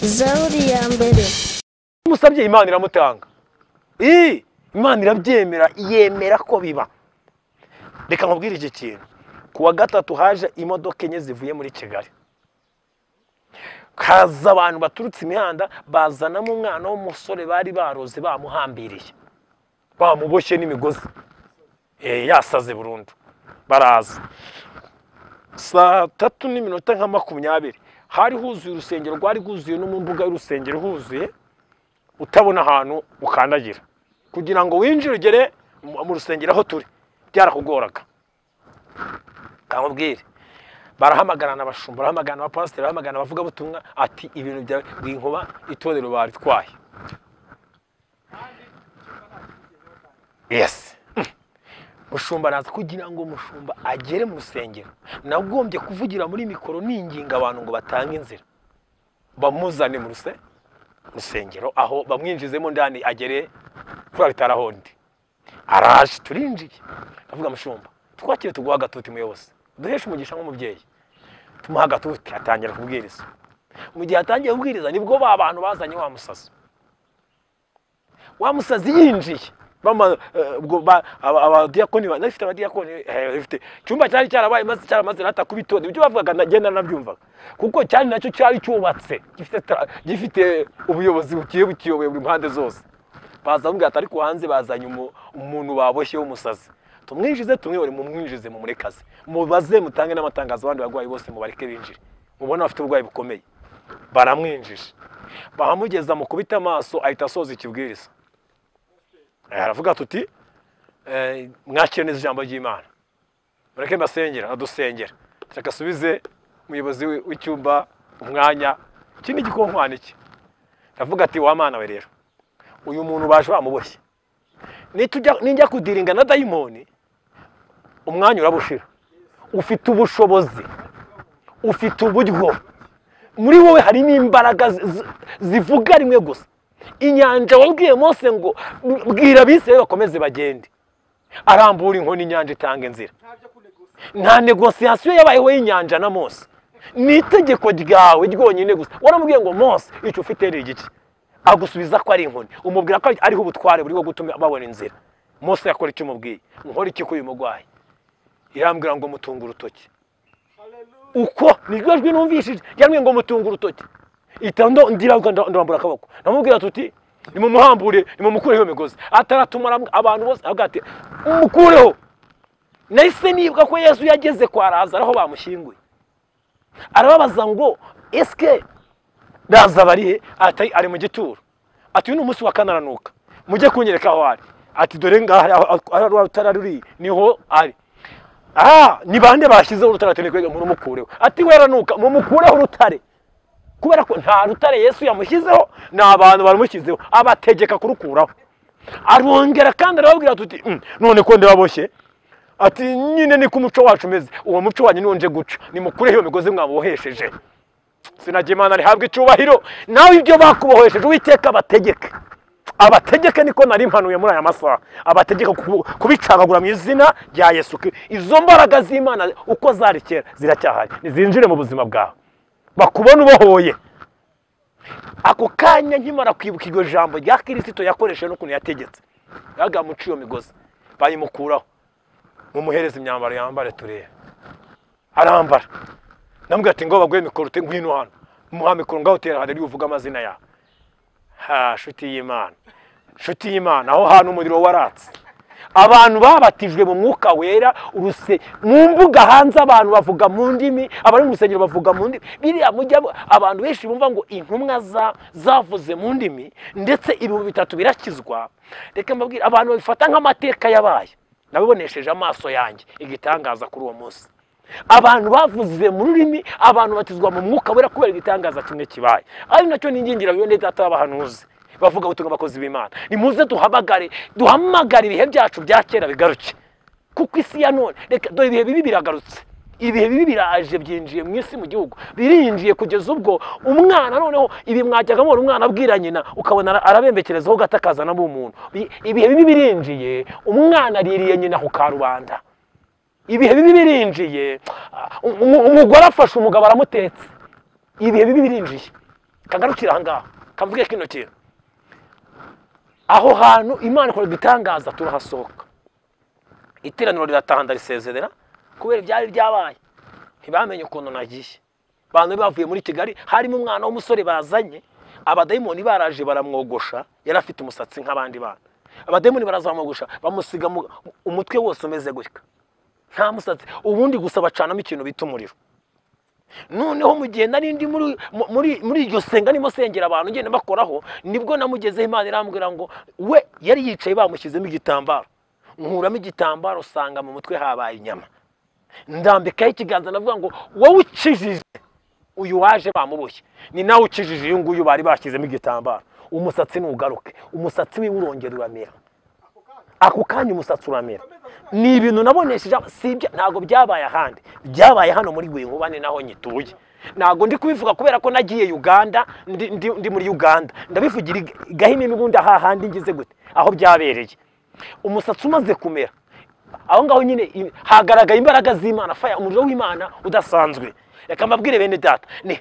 Zaburi ya mbere. Umusabye Imana iramutanga. Imana irabyemera, yemera ko biba. Reka nkubwire iki kintu. Kuwa gatatu haje imodoka enye zivuye muri Kigali. Kaza abantu baturutse imihanda bazanamo umwana w'umusore bari baroze bamuhambiriye. Bamuboshye n'imigozi. Yasaze burundu. Baraza. Saa 3:20 hari huzuye urusengero rwari rwuzuye no mu mbuga y'urusengero huzuye utabona ahantu ukandagira kugira ngo winjire ugere mu rusengero aho turi byarakugoraga. Kamubwire barahamagarana abashumba, barahamagarana abapasiteri, barahamagarana abavuga butumwa ati ibintu bya Rwinkuba itorero bari twaye. Yes. Mushumba naza kugira ngo mushumba agere mu rusengero nagombye kuvugira muri mikoro ninginga abantu ngo batange inzira bamuzane mu rusengero aho bamwinjizemo ndani agere kuri bitarahondi. Araje turinjiye avuga mushumba twakire tuguha gatuti muyobozi duhesha umugisha nk'umubyeyi tumuha gatuti atangira kubwiriza. Mu gihe atangiye kubwiriza nibwo abantu bazanye wa musazi yinjiye mama abadiakoni banafite abadiakoni bafite cyumba cyari cyarabaye maze cyaramaze natakubitode ibyo bavugaga nagenda nabyumvaga kuko cyari nacyo cyari cyubatse gifite ubuyobozi bukiyoboye buri mpande zose. Bazavuga atari ku hanze bazanye umuntu baboshye w'umusazi tumwinjize tumwiyore mu mwinjize mu murekaze mubaze mutange n'amatangazo abandi bagwayi bose mu bareke binjire mubona bafite ubugwayi bukomeye. Baramwinjije bahamugeza mu kubita amaso ahita asoza ikibwiriza. Aravuga tuti mwakire neza ijambo ry'Imana mureke mbasengera adusengera cyakasubize umuyobozi w'icyumba umwanya kindi gikonkwana iki. Aravuga ati wa Mana we rero uyu muntu baje bamuboshye ninjya kudiringa na dayimoni umwanya urabushira ufite ubushobozi ufite uburyo muri wowe harimo imbaraga zivuga rimwe gusa. Inyanja wabwiye Mose ngo bwira abisirayeli bakomeze bagende arambura inkoni inyanja itanga inzira. Nta negociation yabayeho y'inyanja na Mose ni itegeko ryawe ryonyine gusa. Waramubwiye ngo Mose icyo ufite ari igiki agusubiza ko ari inkoni umubwira ko ariho ubutware buri wo gutuma babona inzira. Mose yakora icyo umubwiye nkora iki ko uyu mugwayi irambwira ngo mutunga urutoki uko niryo jwi numvishije yamwe ngo mutunga urutoki itando ndira ndambura akaboko namubwira tuti nimumuhambure nimumukureho imigozi ataratumara abantu bose agate umukureho. Nahise nibwa ko Yesu yageze kwa Lazaro aho bamushyinguye arababaza ngo eske Lazaro ari mu gituro ati uyu umunsi wa kanaranuka mujye kunyereka aho ari ati dore ngaha utararuri niho ari. Ni bande bashyizeho urutare kwega mumukureho ati weranuka mumukureho urutare kubera ko nta rutare Yesu yamushyizeho n'abantu baramushyizeho abategeka kurukuraho. Arongera kandi arababwira tuti none ko ndababoshye ati nyine ni ku muco wacu meze uwo muco wanyu nonje guca nimukureho imigozi mwabohesheje. Sinaje Imana ari habwe icubahiro nawe ibyo bakubohesheje Uwiteka abategeke niko nari mpanuye muri aya masaha abategeka kubicagagura mu izina rya Yesu. Izo mbaraga z'Imana uko zari kera ziracyahari nizinjire mu buzima bwawe bakubona ubohoye. Ako kanya nkimara kwibuka iryo jambo rya Kristo yakoresheje no kuntu yategetse yagamuciye iyo migozi bayimukuraho mumuhereza imyambaro yambare turebe arambara. Namubwira ati ngo bagwe mikoro te ngwino hano muha mikoro ngaho tera hano uvuga amazina yawe. Shuti y'Imana aho hantu umuriro waratse abantu babatijwe mu mwuka wera uruse mu mbuga hanze abantu bavuga mu ndimi abari mu rusengero bavuga mu ndimi biriya mujya abantu benshi bumva ngo intumwa zavuze mu ndimi ndetse ibihumbi 3 birakizwa. Reka mbabwira abantu babifata nk'amateka yabaye nabibonesheje amaso yanjye igitangaza kuri uwo munsi. Abantu bavuze mu rurimi abantu batizwa mu mwuka wera kubera igitangaza kimwe kibaye. Ari nacyo ningingira byo data w'abahanuzi bavuga ubutumwa bakozi b'Imana nimuze duhamagare ibihe byacu bya kera bigaruke kuko isi ya none reka dore ibihe bibi biragarutse. Ibihe bibi biraje byinjiye mu isi mu gihugu birinjiye kugeza ubwo umwana noneho ibi mwajyaga mu umwana abwira nyina ukabona arabembekerezaho gatakaza nabo umuntu. Ibihe bibi birinjiye umwana aririye nyina ku karubanda. Ibihe bibi birinjiye umugore afashe umugabo aramutetse. Ibihe bibi birinjiye kagarukira aha ngaha kamvuge kino kintu aho hantu Imana ikora igitangaza turahasohoka iteraniro rirataha ndarisezerera kubera ibyari byabaye ntibamenye ukuntu nagiye abantu bavuye muri Kigali harimo umwana w'umusore bazanye abadayimoni baraje baramwogosha yari afite umusatsi nk'abandi bana abadayimoni barazamwogosha bamusiga umutwe wose umeze gutya nta musatsi ubundi gusa bacanamo ikintu bita umuriro noneho mu gihe nari ndi muri iryo senga nimo sengera abantu ngende bakoraho nibwo namugezeho Imana irambwira ngo we yari yicaye bamushyizemo igitambaro nkuramo igitambaro usanga mu mutwe habaye inyama ndambikaho ikiganza navuga ngo wowe ukijije uyu waje bamuboshye ni nawe ukijije uyu nguyu bari bashyizemo igitambaro umusatsi nugaruke umusatsi wiwe urongera uramera ako kanya umusatsi uramera ni ibintu nabonesheje sibyo ntago byabaye ahandi byabaye hano muri Rwinkubane naho nyituye ntago ndi kubivuga kubera ko nagiye Uganda ndi muri Uganda ndabivugira Gahini n'ubundi aha handi ngize gute aho byabereye umusatsi umaze kumera aho ngaho nyine hagaragaye imbaraga z'Imana faya umuriro w'Imana udasanzwe reka mbabwire bene data ni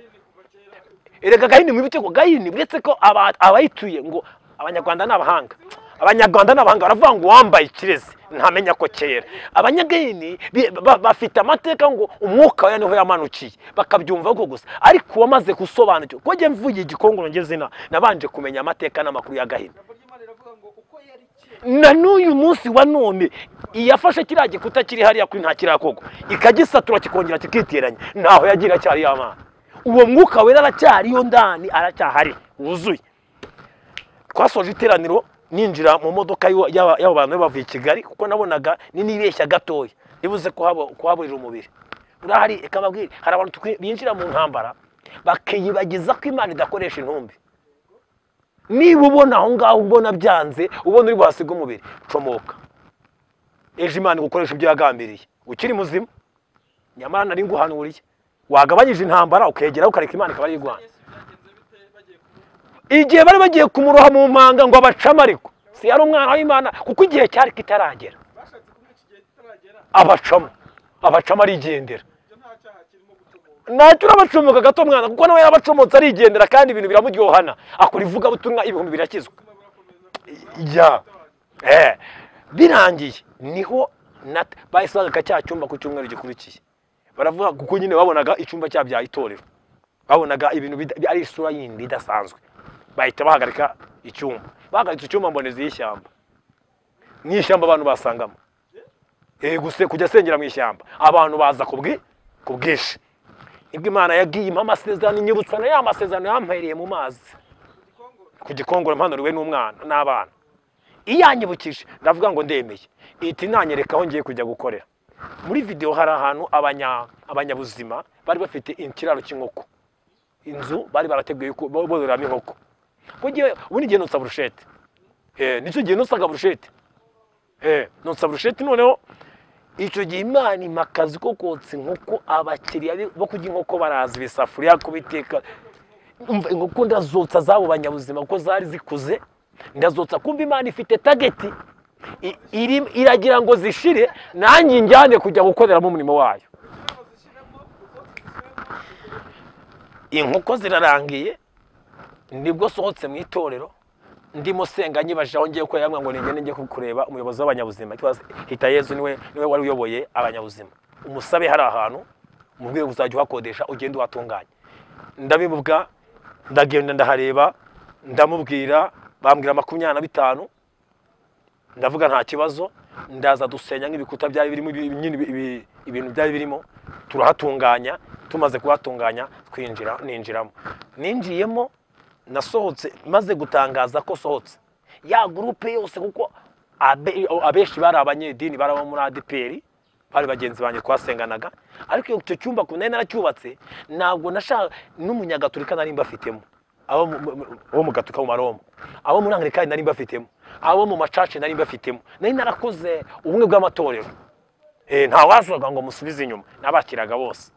erega Gahini mwibite ko Gahini buretse ko abayituye ngo abanyarwanda n'abahanga baravuga ngo wambaye ikirezi ntamenya ko kera abanyagahini bafite amateka ngo umwuka wa niho yamanukiye bakabyumva ko gusa ariko wamaze gusobanukirwa ko nge mvuye igikongoro ngeze nabanje kumenya amateka n'amakuru ya Gahini na n'uyu munsi wa none iyafashe kiriya gikuta kiri hariya kuri nta kirakogo ikagisatura kikongera kikiteranya ntaho yagira cyari y'Imana uwo mwuka wera aracyariyo ndani aracyahari wuzuye twasoje iteraniro ninjira mu modoka y'abo bantu bavuye Kigali kuko nabonaga nibeshya gatoya nibuze kuhaburira umubiri urahari ekababwira hari abantu binjira mu ntambara bakiyibagiza ko Imana idakoresha intumbi niba ubona aho ngaho ubona byanze ubona uri buhasiga umubiri comoka ejo Imana gukoresha ibyo yagambiriye ukiri muzima nyamara nari nguhanuriye wagabanyije intambara ukegera ukareka Imana ikaba ari igwana igihe bari bagiye kumuroha mu manga ngo abacama ariko si yari umwana w'Imana kuko igihe cyari kitaragera abacama arigendera ntacyo urabacumuka gato mwana kuko nawe yarabacomotse arigendera kandi ibintu biramuryohana akora ivuga butumwa ibihumbi birakizwa birangiye niho bayisaga cya cyumba ku cyumweru gikurikiye baravuga kuko nyine babonaga icyumba cyabyaye itorero babonaga ibintu ari isura yindi idasanzwe bahita bahagarika icyumba bahagaritse icyumba mbonezi y'ishyamba n'ishyamba abantu basangamo guse kujya sengera mu ishyamba abantu baza kubwishi nibwo Imana yagiye impa amasezerano inyibutsana y'amasezerano yampereye mu mazi ku gikongoro mpanuriwe n'umwana n'abana iyanyibukije ndavuga ngo ndemeye ihita inanyereka aho ngiye kujya gukorera muri video hari ahantu abanyabuzima bari bafite ikiraro cy'inkoko inzu bari barateguye bororeramo inkoko kugiye ubundi gihe nutsa brushete nicyo gihe nutsaga brushete nutsa brushete noneho icyo gihe Imana imakazi ko kotsa inkoko abakiriya bo kujya inkoko barazi bisafuriya kubiteka inkoko ndazotsa zabo banyabuzima kuko zari zikuze ndazotsa kumva Imana ifite tageti iragira ngo zishire nanjye njyane kujya gukoreramo umurimo wayo inkoko zirarangiye nibwo sohotse mu itorero ndimo senga nyibaje aho ngiye kwera ngo njye kureba umuyobozi w'abanyabuzima hita Yezu niwe wari uyoboye abanyabuzima umusabe hari ahantu mubwire uzajya uhakodesha ugende uhatunganye ndabivuga ndagenda ndahareba ndamubwira bambwira 25 ndavuga nta kibazo ndaza dusenya nk'ibikuta byari birimo ibintu byari birimo turahatunganya tumaze kuhatunganya ninjiramo ninjiyemo nasohotse maze gutangaza ko sohotse ya groupe yose kuko abeshi bari abanyedini bari muri ADPR bari bagenzi banje twasenganaga ariko icyo cyumba kunene naracyubatse ntabwo nashaka n'umunyagatulika nari mbafitemo abo mu gatuka mu Maroma abo muri Anglikani nari mbafitemo abo mu macace nari mbafitemo nari narakoze ubumwe bw'amatorero nta wazaga ngo musubize inyuma nabakiraga bose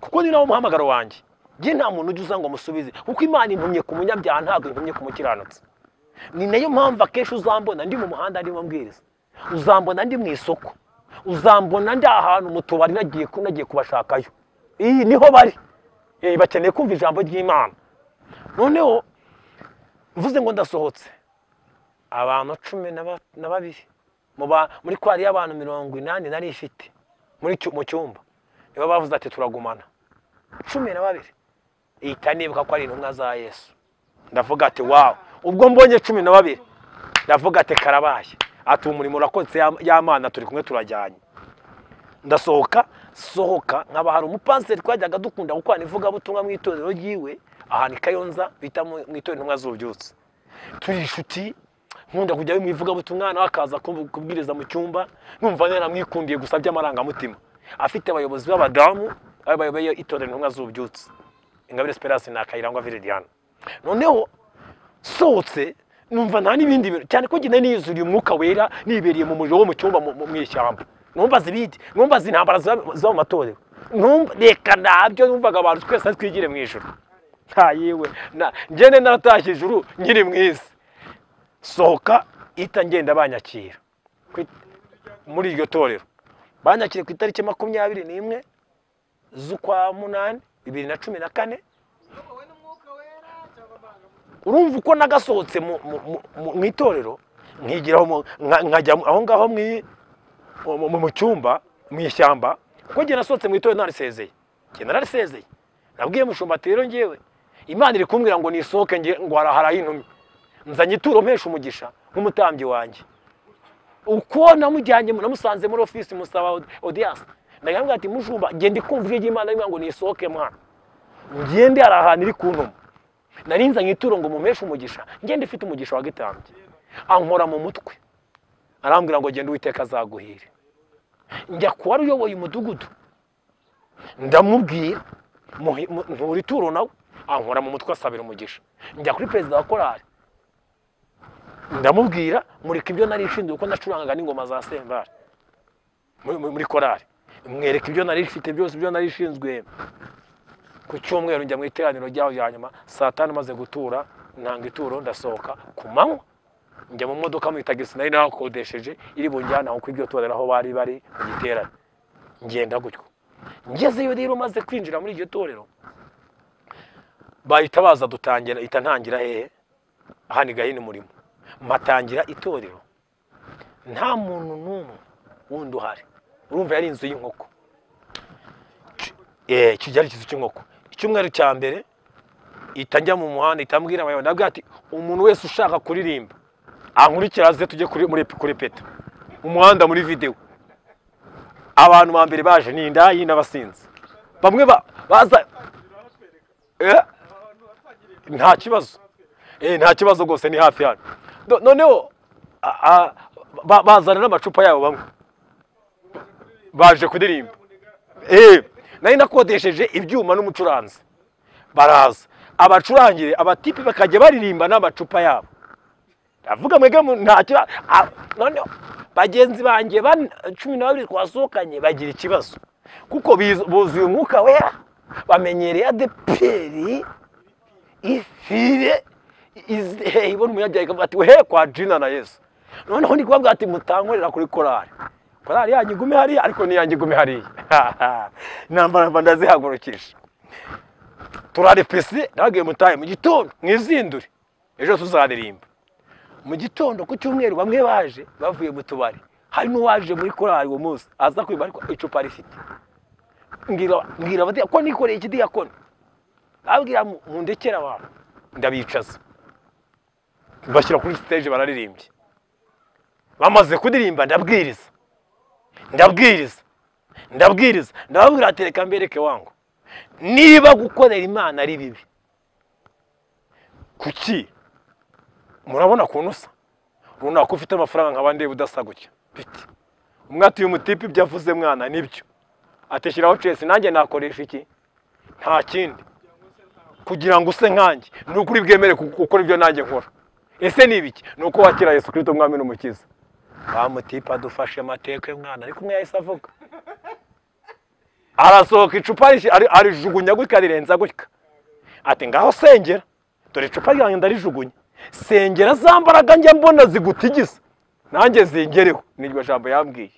kuko ni nawo muhamagaro wanje nge nta muntu ujuza ngo musubize kuko Imana intumye ku munyabyaha ntabwo intumye ku mukiranutsi ni nayo mpamvu akenshi uzambona ndi mu muhanda ndi mubwiriza uzambona ndi mu isoko uzambona ndi ahantu mu tubari nagiye kubashakayo niho bari bakeneye kumva ijambo ry'Imana noneho mvuze ngo ndasohotse abantu 12 muri kwari y'abantu 80 nari ifite mu cyumba nibo bavuze ati turagumana 12 itanibuka ko ari intumwa za Yesu ndavuga ati wow ubwo mbonye 12 ndavuga ati karabaye ati umurimo urakoze y'Imana turi kumwe turajyanye ndasohoka nkaba hari umupanseri twajyaga dukunda gukwana ivuga butumwa mu itorero ryiwe ahantu Kayonza bita mu itorero intumwa z'ububyutse turi inshuti nkunda kujya mu ivuga butumwa nawe akaza kubwiriza mu cyumba numva naramwikundiye gusa by'amarangamutima afite abayobozi b'abadamu abayoboye itorero intumwa z'ububyutse Ingabire Esperance na Kayirangwa Viridiana noneho sohotse numva nta n'ibindi bintu cyane ko gine niyuzuriye umwuka wera nibereye mu muriro wo mu cyumba mu ishyamba numva zibidi numva zintambara zo mu matorero numva reka nabyo numvaga abantu twese twigire mu ijuru nta yewe ngene naratashye ijuru nkiri mwiza sohoka ita ngenda banyakira muri iryo torero banyakire ku itariki 21 z'ukwa 8 2014 urumva uko nagasohotse mu itorero nkigiraho nkajya aho ngaho mu cyumba mu ishyamba ko nge nasohotse mu itorero narisezeye nabwiye mushumba ati rero ngewe Imana iri kumbwira ngo nisohoke nge ngo harahara intumye nzanye ituro mpesha umugisha nk'umutambyi wanjye uko namujyanye namusanze muri office musaba audience ndagambira ati mushumba ngende kumva Imana iri ngo nisohoke mwana ngende arahana iri kuntuma narinzanye ituro ngo mumeshe umugisha ngende ifite umugisha wa gitambye ankora mu mutwe arambwira ngo genda Uwiteka azaguhire njya kuba uyoboye umudugudu ndamubwira nturi turo nawe ankora mu mutwe asabira umugisha njya kuri perezida wa korali ndamubwira mureka ibyo nari ishinzwe uko ndacurangaga n'ingoma za sembari muri korali mwereka ibyo nari ifite byose ibyo nari ishinzwe ku cyumweru njya mu iteraniro ryaho ya nyuma saa 5 maze gutura ntanga ituro ndasohoka ku manywa njya mu modoka mu tagisi nari nakodesheje iri bunjyana aho kw'iryo torero aho bari mu giterane ngenda gutyo ngezeyo rero maze kwinjira muri iryo torero bahita baza dutangira itantangira hehe ahani gahini murimo matangira itorero nta muntu n'umwe wundi uhari urumva yari inzu y'inkoko kijyari kizu cy'inkoko icyumweru cya mbere itajya mu muhanda itambwira abayo nabwo ati umuntu wese ushaka kuririmba ankurikira aze tujye kuri peta umuhanda muri video abantu ba mbere baje ni indayi n'abasinzi bamwe baza nta kibazo gose ni hafi hano noneho bazana n'amacupa yabo bamwe baje kuririmba nari nakodesheje ibyuma n'umucuranzi baraza abacurangire abatipi bakajya baririmba n'amacupa yabo avuga mwege ntacyo noneho bagenzi banjye 12 twasohokanye bagira ikibazo kuko buzuye umwuka wera bamenyereye adeperi ifire ibona umunyabyaga ati we kwa Jina na Yesu noneho ndi kubabwira ati mutankorera kuri korali yanyu igume hari ariko ni yanyu igume hari nambara ndazihagurukisha turare pesi nagiye mutaye mu gitondo mwizindure ejo tuzaririmba mu gitondo ku cyumweru bamwe baje bavuye mu tubari hari n'uwaje muri korali uwo munsi aza kwiba ariko icupa rifite ngira bati ko nikoreye ikidiyakoni abwira mundekera abantu ndabicaza bashyira kuri stage bararirimbye bamaze kudirimba ndabwiriza ndababwira ati reka mbereke wangu niba gukorera Imana ari bibi kuki murabona kunusa runaka ufite amafaranga nk'abandi budasa gutya biti umwati y'umutipi byavuze mwana nibyo ateshyiraho cese nanjye nakoresha iki nta kindi kugira ngo use nkanjye n'ukuri bwemere gukora ibyo nanjye nkora ese nibiki nuko wakira Yesu Kristo umwami n'umukiza bamutipa dufashe amateka y'umwana ariko umwe yahise avuga arasohoka icupa arijugunya gutya rirenza gutya ati ngaho sengera dore icupa ryanjye ndarijugunya sengera zambaraga njye mbona zigutigisa nanjye zingereho niryo jambo yambwiye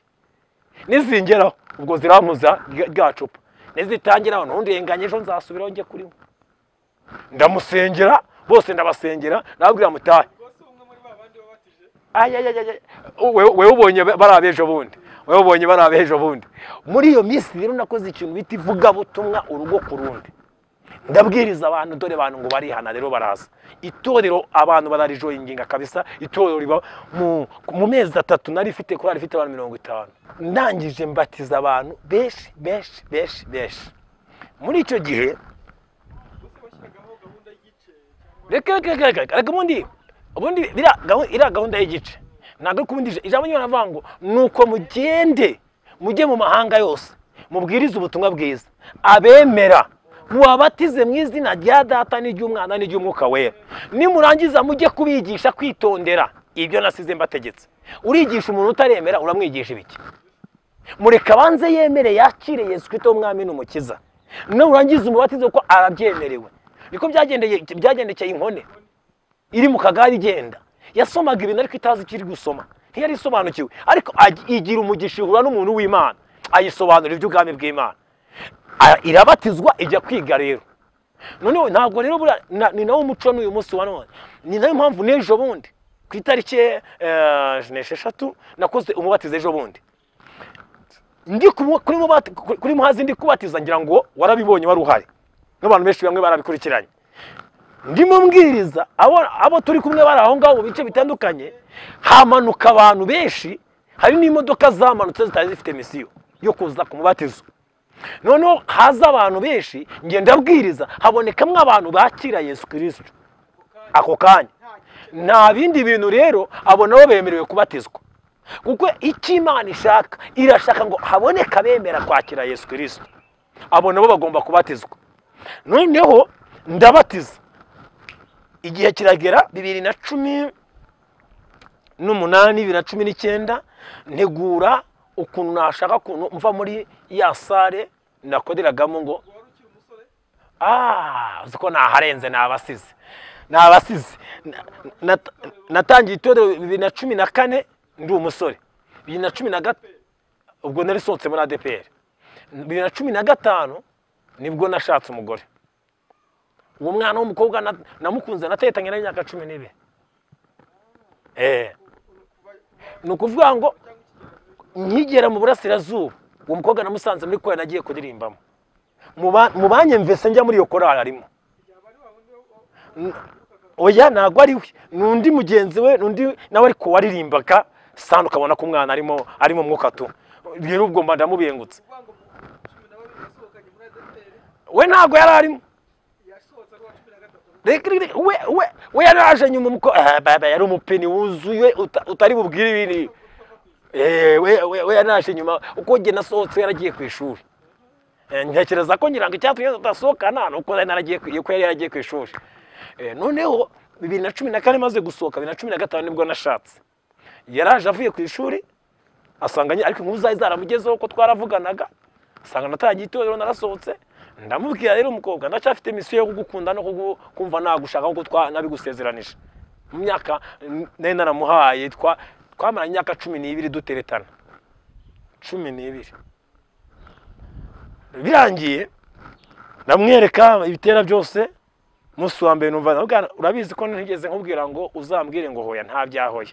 nizingeraho ubwo ziramuza rya cupa nizitangiraho n'undi yenganye ejo nzasubiraho njye kuri ndamusengera bose ndabasengera nababwira mutahe. Wewe ubonye barabejo bundi, wewe ubonye barabejo bundi. Muri iyo minsi rero nakoze ikintu bita ivuga butumwa urugo ku rundi, ndabwiriza abantu dore abantu ngo barihana rero baraza itorero, abantu bararijoyinga kabisa. Itorero riba mu mezi 3 nari rifite ko rifite abantu 50. Ndangije mbatiza abantu beshi. Muri icyo gihe reka ubundi ira gahunda y'igice ntabwo kubundije ijambo nyine navango nuko mujye mu mahanga yose mubwiriza ubutumwa bwiza, abemera mubabatize mu izina rya Data n'iry'Umwana n'iry'Umwuka Wera, nimurangiza mujye kubigisha kwitondera ibyo nasize mbategetse. Urigisha umuntu utaremera uramwigisha ibiki? Mureka banze yemere yakire Yesu Kristo umwami n'umukiza, nurangiza umubatizo ko arabyemerewe. Niko byagendekeye inkone iri mu kagari igenda, yasomaga ibintu ariko itazi kiri gusoma, ntiyari isobanukiwe, ariko igira umugisha ihura n'umuntu w'Imana ayisobanura iby'ubwami bw'Imana, irabatizwa ijya kwiga. Rero noneho ntabwo rero ni nawo umuco n'uyu munsi wa none. Ni nayo mpamvu n'ejo bundi ku itariki 6 nakoze umubatizo ejo bundi, ndi kuri muhazi ndi kubatiza, ngira ngo warabibonye wari uhari n'abantu benshi bamwe barabikurikiranye. Ndimo mbwiriza abo turi kumwe bari aho ngaho mu bice bitandukanye, hamanuka abantu benshi, hari n'imodoka zamanutse zitari zifite misiyo yo kuza ku mubatizo. Noneho haza abantu benshi, ngenda mbwiriza, habonekamwe abantu bakira Yesu Kristo ako kanya. Nta bindi bintu rero abo nabo bemerewe kubatizwa, kuko icyo Imana ishaka, irashaka ngo haboneka bemera kwakira Yesu Kristo, abo nabo bagomba kubatizwa. Noneho ndabatiza, igihe kiragera 2018 2019 ntegura ukuntu nashaka kuntu mva muri ya sare nakoderagamo ngo uziko naharenze nabasize. Natangiye itorero 2014 ndi umusore, 2015 ubwo nari sohotse muri ADPR, 2015 nibwo nashatse umugore. Uwo mwana w'umukobwa namukunze natetanye na myaka 12. Nukuvuga ngo nkigera mu burasirazuba, uwo mukobwa namusanze muri koya nagiye kuririmbamo, mu banyemvese njya muri iyo korali arimo. Oya ntabwo ari we, nundi mugenzi we, nundi nawe ariko waririmbaga sana, ukabona ko umwana arimo mwuka tu. Rero ubwo mba ndamubengutse. We ntabwo yari arimo, we yaraje nyuma muko yari umupeni wuzuye utari bubwire ibintu. We yaraje nyuma uko nge nasohotse yaragiye ku ishuri. Ntekereza ko ngira ngo icyatumye tutasohokana nuko naragiye ko yari yaragiye ku ishuri. Noneho 2014 maze gusohoka, 2015 nibwo nashatse. Yaraje avuye ku ishuri asanganye, ariko inkuru zari zaramugezeho ko twaravuganaga, asanga natangiye itorero narasohotse. Ndamubwira rero umukobwa, ndacyafite misiyo yo kugukunda no kumva nagushaka nkuko nabigusezeranije. Mu myaka nari naramuhaye, twamaranye imyaka 12 duteretana, 12. Birangiye ndamwereka ibitera byose. Musi wa mbere numva urabizi ko ntigeze nkubwira ngo uzambwire ngo hoya, nta byahoya.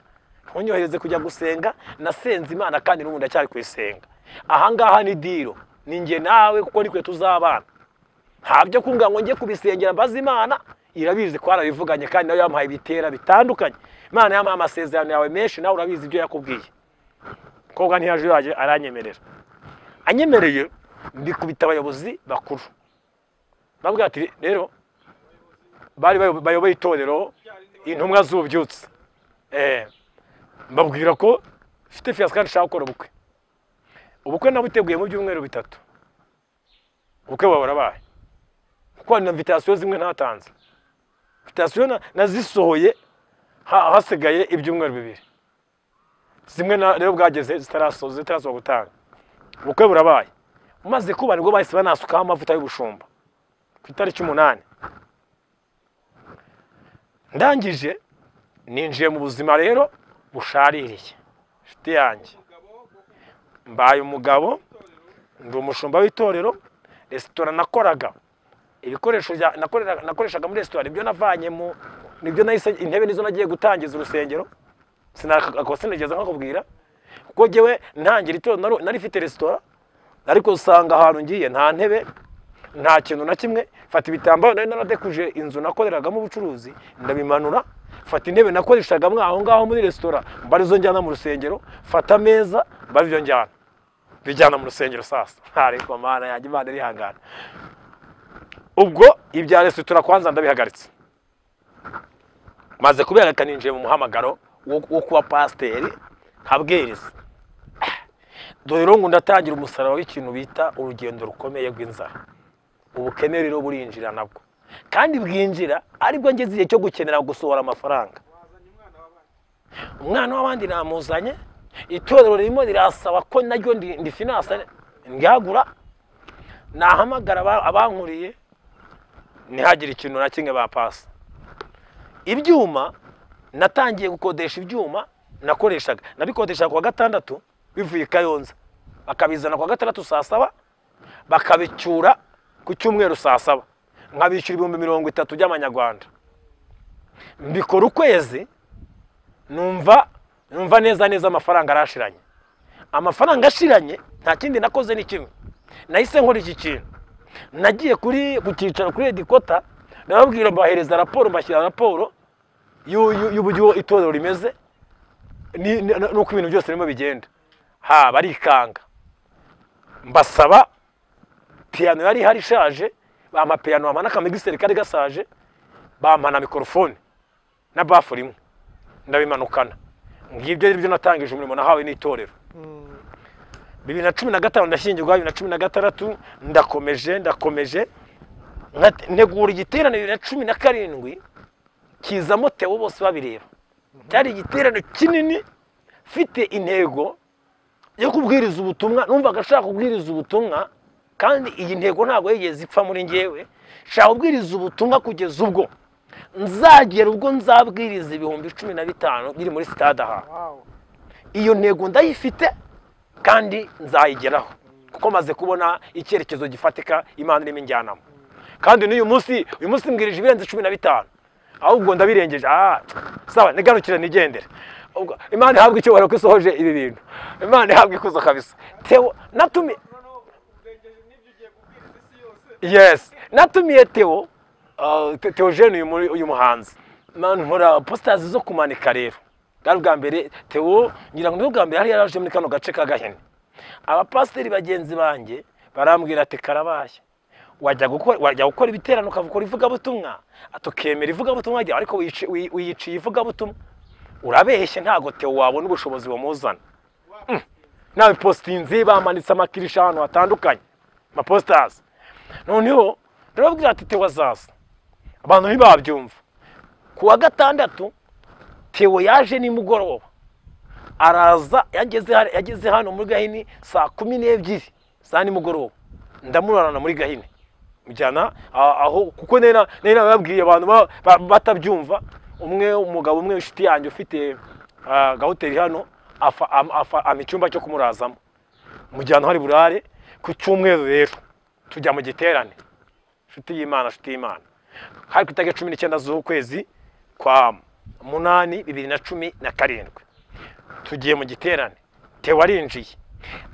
Ntunyohereze kujya gusenga, nasenze Imana kandi n'ubundi acyari kwisenga. Aha ngaha ni diro, ni nge nawe kuko nikwe tuzabana. Ntabyo kunga ngo ngiye kubisengera mbaza Imana, irabizi ko arabivuganye kandi nayo yamuhaye ibitera bitandukanye. Imana yamuhaye amasezerano yawe menshi, nawe urabizi ibyo yakubwiye. Kobwa ntiyaje yaje aranyemerera. Anyemereye mbikubita abayobozi bakuru. Bavuga ati rero bari bayoboye itorero intumwa z'ububyutse. Mbabwira ko mfite fiyazi kandi nshaka gukora ubukwe nabuteguye mu byumweru 3. Ubukwe barabaye kuko na invitation zimwe ntatanze, invitation nazisohoye hasigaye ibyumweru 2. Zimwe rero bwageze zitarasoza gutanga. Ubukwe burabaye, umaze kuba nibwo bahise banasukaho amavuta y'ubushumba ku itariki 8. Ndangije ninjiye mu buzima rero bushaririye. Shiti yanjye mbaye umugabo, ndi umushumba w'itorero, resitora nakoraga ibikoresho nakoreshaga muri restaurant ibyo navanye mu nibyo nahise intebe nizo nagiye gutangiza urusengero sinigeze nkakubwira kuko jewe ntangira itorero nari fite restaurant ariko usanga ahantu ngiye nta ntebe nta kintu na kimwe fata ibitambaro nari naradekuje inzu nakoreragamo ubucuruzi ndabimanura fata intebe nakoreshaga mwaho ngaho muri restaurant mbarizo njyana mu rusengero fata meza barivyo njyana bijyana mu rusengero sasa ariko mana yanjye Imana irihangana ubwo ibya restaurant kwanza ndabihagaritse maze kubereka ninjiye mu muhamagaro wo kuba pasiteri nkabwiriza dore ngo ndatangira umusaraba w'ikintu bita urugendo rukomeye rw'inzara ubukene rero burinjira nabwo kandi bwinjira aribwo ngeze igihe cyo gukenera gusohora amafaranga umwana w'abandi namuzanye itorero ririmo rirasaba ko naryo ndi finance ngihagura nahamagara abankuriye ntihagire ikintu na kimwe bapasa ibyuma natangiye gukodesha ibyuma nakoreshaga nabikodesha kwa gatandatu bivuye Kayonza bakabizana kwa gatandatu saa 7 bakabicyura ku cyumweru saa 7 nkabishyura 30 by'amanyarwanda mbikora ukwezi numva neza amafaranga arashiranye amafaranga ashiranye nta kindi nakoze ni kimwe nahise nkora iki kintu nagiye kucicaro kuri Edikota nababwira bahereza raporo bashyira raporo y'uburyo itorero rimeze nuko ibintu byose birimo bigenda barikanga mbasaba piano yari hari shaje bampa piano bampa n'akamigiseri kari gasaje bampa na mikrofone na bafure imwe ndabimanukana ngibyo ibyo natangije umurimo nahawe n'itorero 2015 ndashyingirwa 2016 ndakomeje ntegura igiterane 2017 kizamo Theo bose babireba cyari igiterane kinini fite intego yo kubwiriza ubutumwa numvaga ashaka kubwiriza ubutumwa kandi iyi ntego ntago yigeze ipfa muri ngewe shaka kubwiriza ubutumwa kugeza ubwo nzagera ubwo nzabwiriza 1015 biri muri stade aha iyo ntego ndayifite kandi nzayigeraho kuko maze kubona icyerekezo gifatika Imana irimo injyanamo kandi n'uyu munsi mbwirije ibirenze 15 ahubwo ndabirengeje sawa nigarukira nigendere ubwo Imana ihabwa icyo wari kwisohoje ibi bintu Imana ihabwa ikuzo kabisa Theo natumiye yes natumiye Theo Theogene uyu muhanzi nkora posters zo kumanika rero bwa bwa mbere Theo ngira ngo bwa mbere hari yaraje muri kano gace ka Gahene abapasteri bagenzi banjye barambwira ati Karabaye wajya gukora ibiterano ukavukora ivuga butumwa atukemera ivuga butumwa ariko wiyiciye ivuga butumwa urabeshye ntago Theo wabona ubushobozi bumuzana nawe postinze bamanitse amakirisha hano atandukanye ma posters noneho ndababwira ati Theo azaza abantu ntibabyumva kuwa gatandatu Theo yaje ni mugoroba araza yageze hano muri Gahini saa 12 saa ni mugoroba ndamurarana muri Gahini mujyana aho kuko nena babwiye abantu batabyumva umugabo umwe inshuti yanjye ufite gahoteli hano amicumba cyo kumurazamo mujyana hari burare ku cyumweru rero tujya mu giterane inshuti y'Imana hari kutage 19 z'ukwezi kwa 8 2017 tugiye mu giterane Theo arinjiye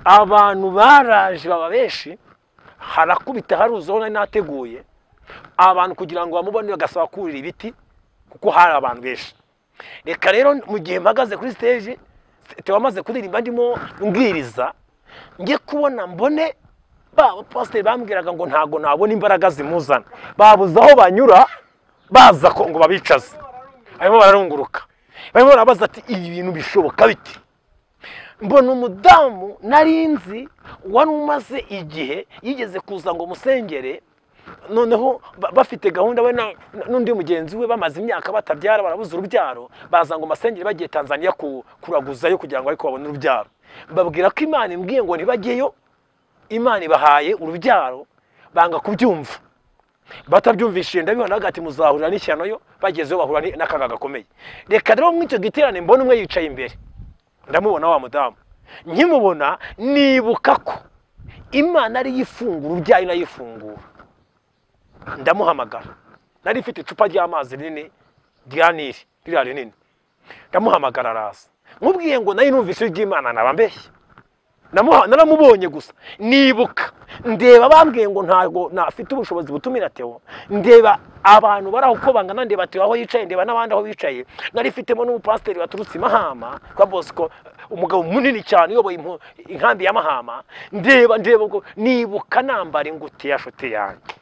abantu baraje baba benshi harakubita haruzo nateguye abantu kugira ngo bamubone bagasaba kurira ibiti kuko hari abantu benshi reka rero mu gihe mpagaze kuri stage Theo amaze kuririmba ndimo mbwiriza ngiye kubona mbone pastor bambwiraga ngo ntago nabona imbaraga zimuzana babuza aho banyura baza ko ngo babicaze arimo bararunguruka barimo barabaza ati ibi bintu bishoboka biti mbona umudamu narinzi wari umaze igihe yigeze kuza ngo musengere noneho bafite gahunda we n'undi mugenzi we bamaze imyaka batabyara barabuza urubyaro baza ngo masengere bagiye Tanzania kuraguzayo kugira ngo ariko babone urubyaro babwira ko Imana imbwiye ngo ntibagiyeyo Imana ibahaye urubyaro banga kubyumva batabyumvishije ndabibona hagati muzahurira n'ishyano yo bagezeho bahura n'akaga gakomeye reka rero mw'icyo giterane mbona umwe yicaye imbere ndamubona wa mudamu nkimubona nibuka ko Imana ari yifungura ubyaye nayifungura ndamuhamagara nari mfite icupa ry'amazi rinini rya Nili ririya rinini ndamuhamagara araza mubwiye ngo nari numvise iry'Imana nabambeshye naramubonye gusa nibuka ndeba bambwiye ngo ntago nafite ubushobozi butumira Theo ndeba abantu baraho uko bangana ndeba Theo aho yicaye ndeba n'abandi aho bicaye nari fitemo n'umupasiteri waturutse i Mahama kwa Bosco umugabo munini cyane uyoboye inkambi ya Mahama ndeba ngo nibuka nambara ingutiya shote yanjye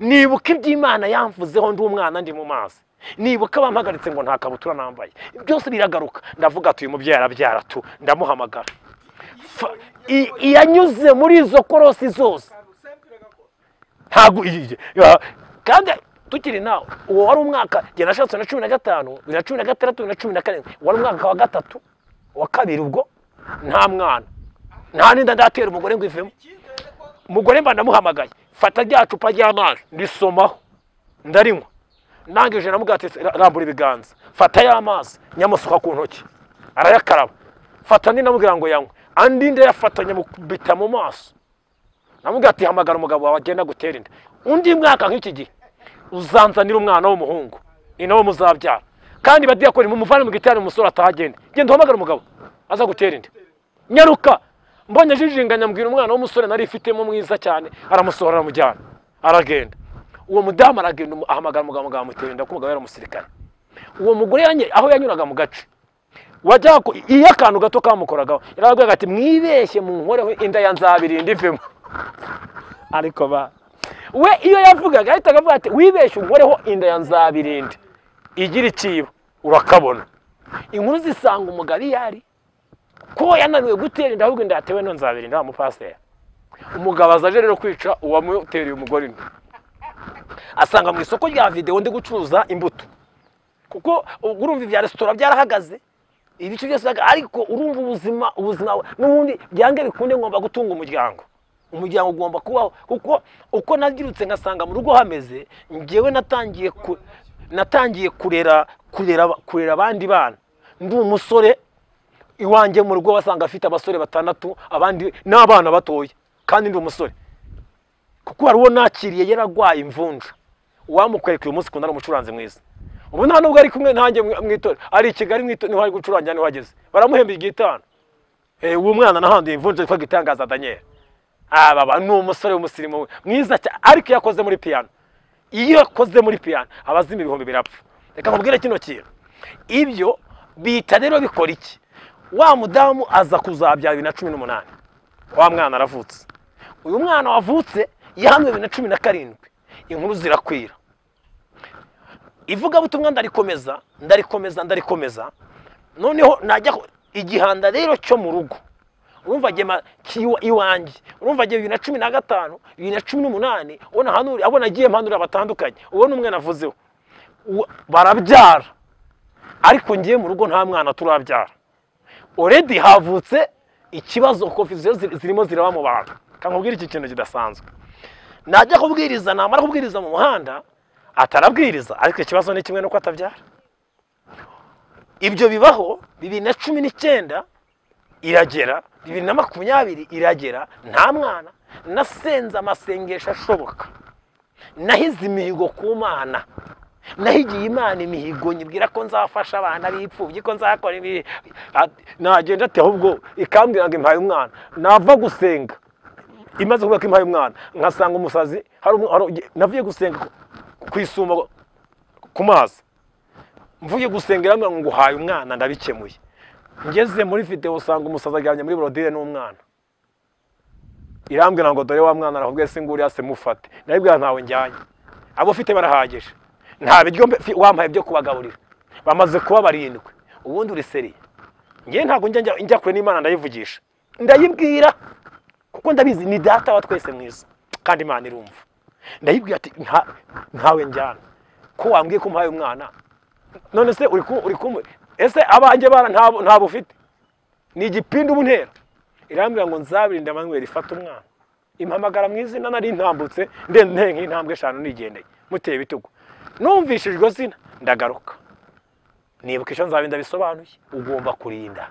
nibuka iby'Imana yamvuzeho ndi umwana ndi mu mazi nibuka bampagaritse ngo nta kabutura nambaye byose biragaruka ndavuga ati uyu mubyeyi arabyara tu ndamuhamagara yanyuze muri izo korosi zose ntago kandi tukiri nawe uwo wari umwaka jye nashatse na 15 na 16 na 17 wari umwaka wa gatatu wa kabiri ubwo nta mwana nta ninda ndatera umugore ngo ivemo umugore mba ndamuhamagaye fata rya cupa ry'amazi ndisomaho ndarinywa nangije namugate rambura ibiganza fata y'amazi nyamusuka ku ntoki arayakaraba fata ndi namubwira ngo yanywe andi nde yafatanya bita mu maso namugati hamagara umugabo wawe agenda gutera inda undi mwaka nk'iki gihe uzanzanira umwana w'umuhungu inawo muzabyara kandi badiyakora mu muvane mu gitari umusore atahagenda genda uhamagara umugabo aza gutera inda nyaruka mbonye jijinganya mbwira umwana w'umusore nari ifitemo mwiza cyane aramusohora aramujyana aragenda uwo mudamu aragenda ahamagara umugabo amutera inda ko umugabo yari umusirikare uwo mugore aho yanyuraga mu gace wajya iyo akantu gato kamukoragaho yarabwiraga ati mwibeshye mu nkoreho inda ya Nzabirinda ivemo ariko we iyo yavugaga ahita avuga ati wibeshye unkoreho inda ya Nzabirinda igira ikibo urakabona inkuru zisanga umugari yari ko yananiwe gutera inda ahubwo inda yatewe no Nzabirinda wa mupasiteri umugabo azaje rero kwica uwamutereye umugore inda asanga mu isoko rya video ndi gucuruza imbuto kuko urumva ibya restaurant byarahagaze ibice byose ariko urumva ubuzima n'ubundi byange bikunde ngomba gutunga umuryango ugomba kubaho kuko uko nagirutse ngasanga mu rugo hameze ngewe natangiye kurera abandi bana ndi umusore iwanjye mu rugo basanga afite abasore batandatu abandi n'abana batoya kandi ndi umusore kuko hari uwo nakiriye yaragwaye imvunja wamukwereka uyu munsi kundana umucuranzi mwiza ubu nta nubwo ari kumwe ntange mwitora ari i Kigali niho ari gucuranga niho ageze baramuhemba igitano uwo mwana nahanduye imvunja yitwa Gitangaza Daniel baba ni umusore w'umusirimu mwiza cyane ariko yakoze muri piano iyo yakoze muri piano abazima ibihumbi birapfa reka nkubwire kino kintu ibyo bita rero bikora iki wa mudamu aza kuzabyara 2018 wa mwana aravutse uyu mwana wavutse yahamwe 2017 inkuru zirakwira ivuga butumwa ndarikomeza noneho najya igihanda rero cyo mu rugo urumva gema iwanjye urumva giye 2015 2018 ubona hanuri abona giye mpanura batandukanye ubona umwe navuzeho barabyara ariko ngiye mu rugo nta mwana turabyara already havutse ikibazo confusion zirimo ziraba mu bantu kankubwira iki kintu kidasanzwe najya kubwiriza namara kubwiriza mu muhanda atarabwiriza ariko ikibazo ni kimwe no kwatabyara ibyo bibaho 2019 iragera 2020 iragera nta mwana nasenza amasengesho ashoboka nahize imihigo ku Mana nahigiye Imana imihigo nyibwira ko nzafasha abana bipfubye ko nzakora ibi nagenda ati ahubwo ikambwira ngo impaye umwana nava gusenga imaze kuvuga ko impaye umwana nkasanga umusazi navuye gusenga kwisuma ku mazi mvuye gusengera ngo haye umwana ndabikemuye ngeze muri video usanga umusaza ajyanye muri brodire n'umwana irambwira ngo dore wa mwana arahubwe singuri yase mufate nabibwira ntawe njyanye abo ufite barahagije nta biryo wampaye byo kubagaburira bamaze kuba barindwi ubundi uri seri ngiye ntago njya kure n'Imana ndayivugisha ndayibwira kuko ndabizi ni data wa twese mwiza kandi Imana irumva ndayibwira ati ntawe njyana ko wambwiye ko mpaye umwana none se uri kumwe ese abanje bana ntabo ufite ni igipindu ubuntera irambwira ngo Nzabirinda Emmanuel ifata umwana impamagara mwizina nari ntambutse ndende nk'intambwe 5 nigendeye muteye bitugo numvishijwe zina ndagaruka nibuka icyo Nzabirinda bisobanuye ugomba kurinda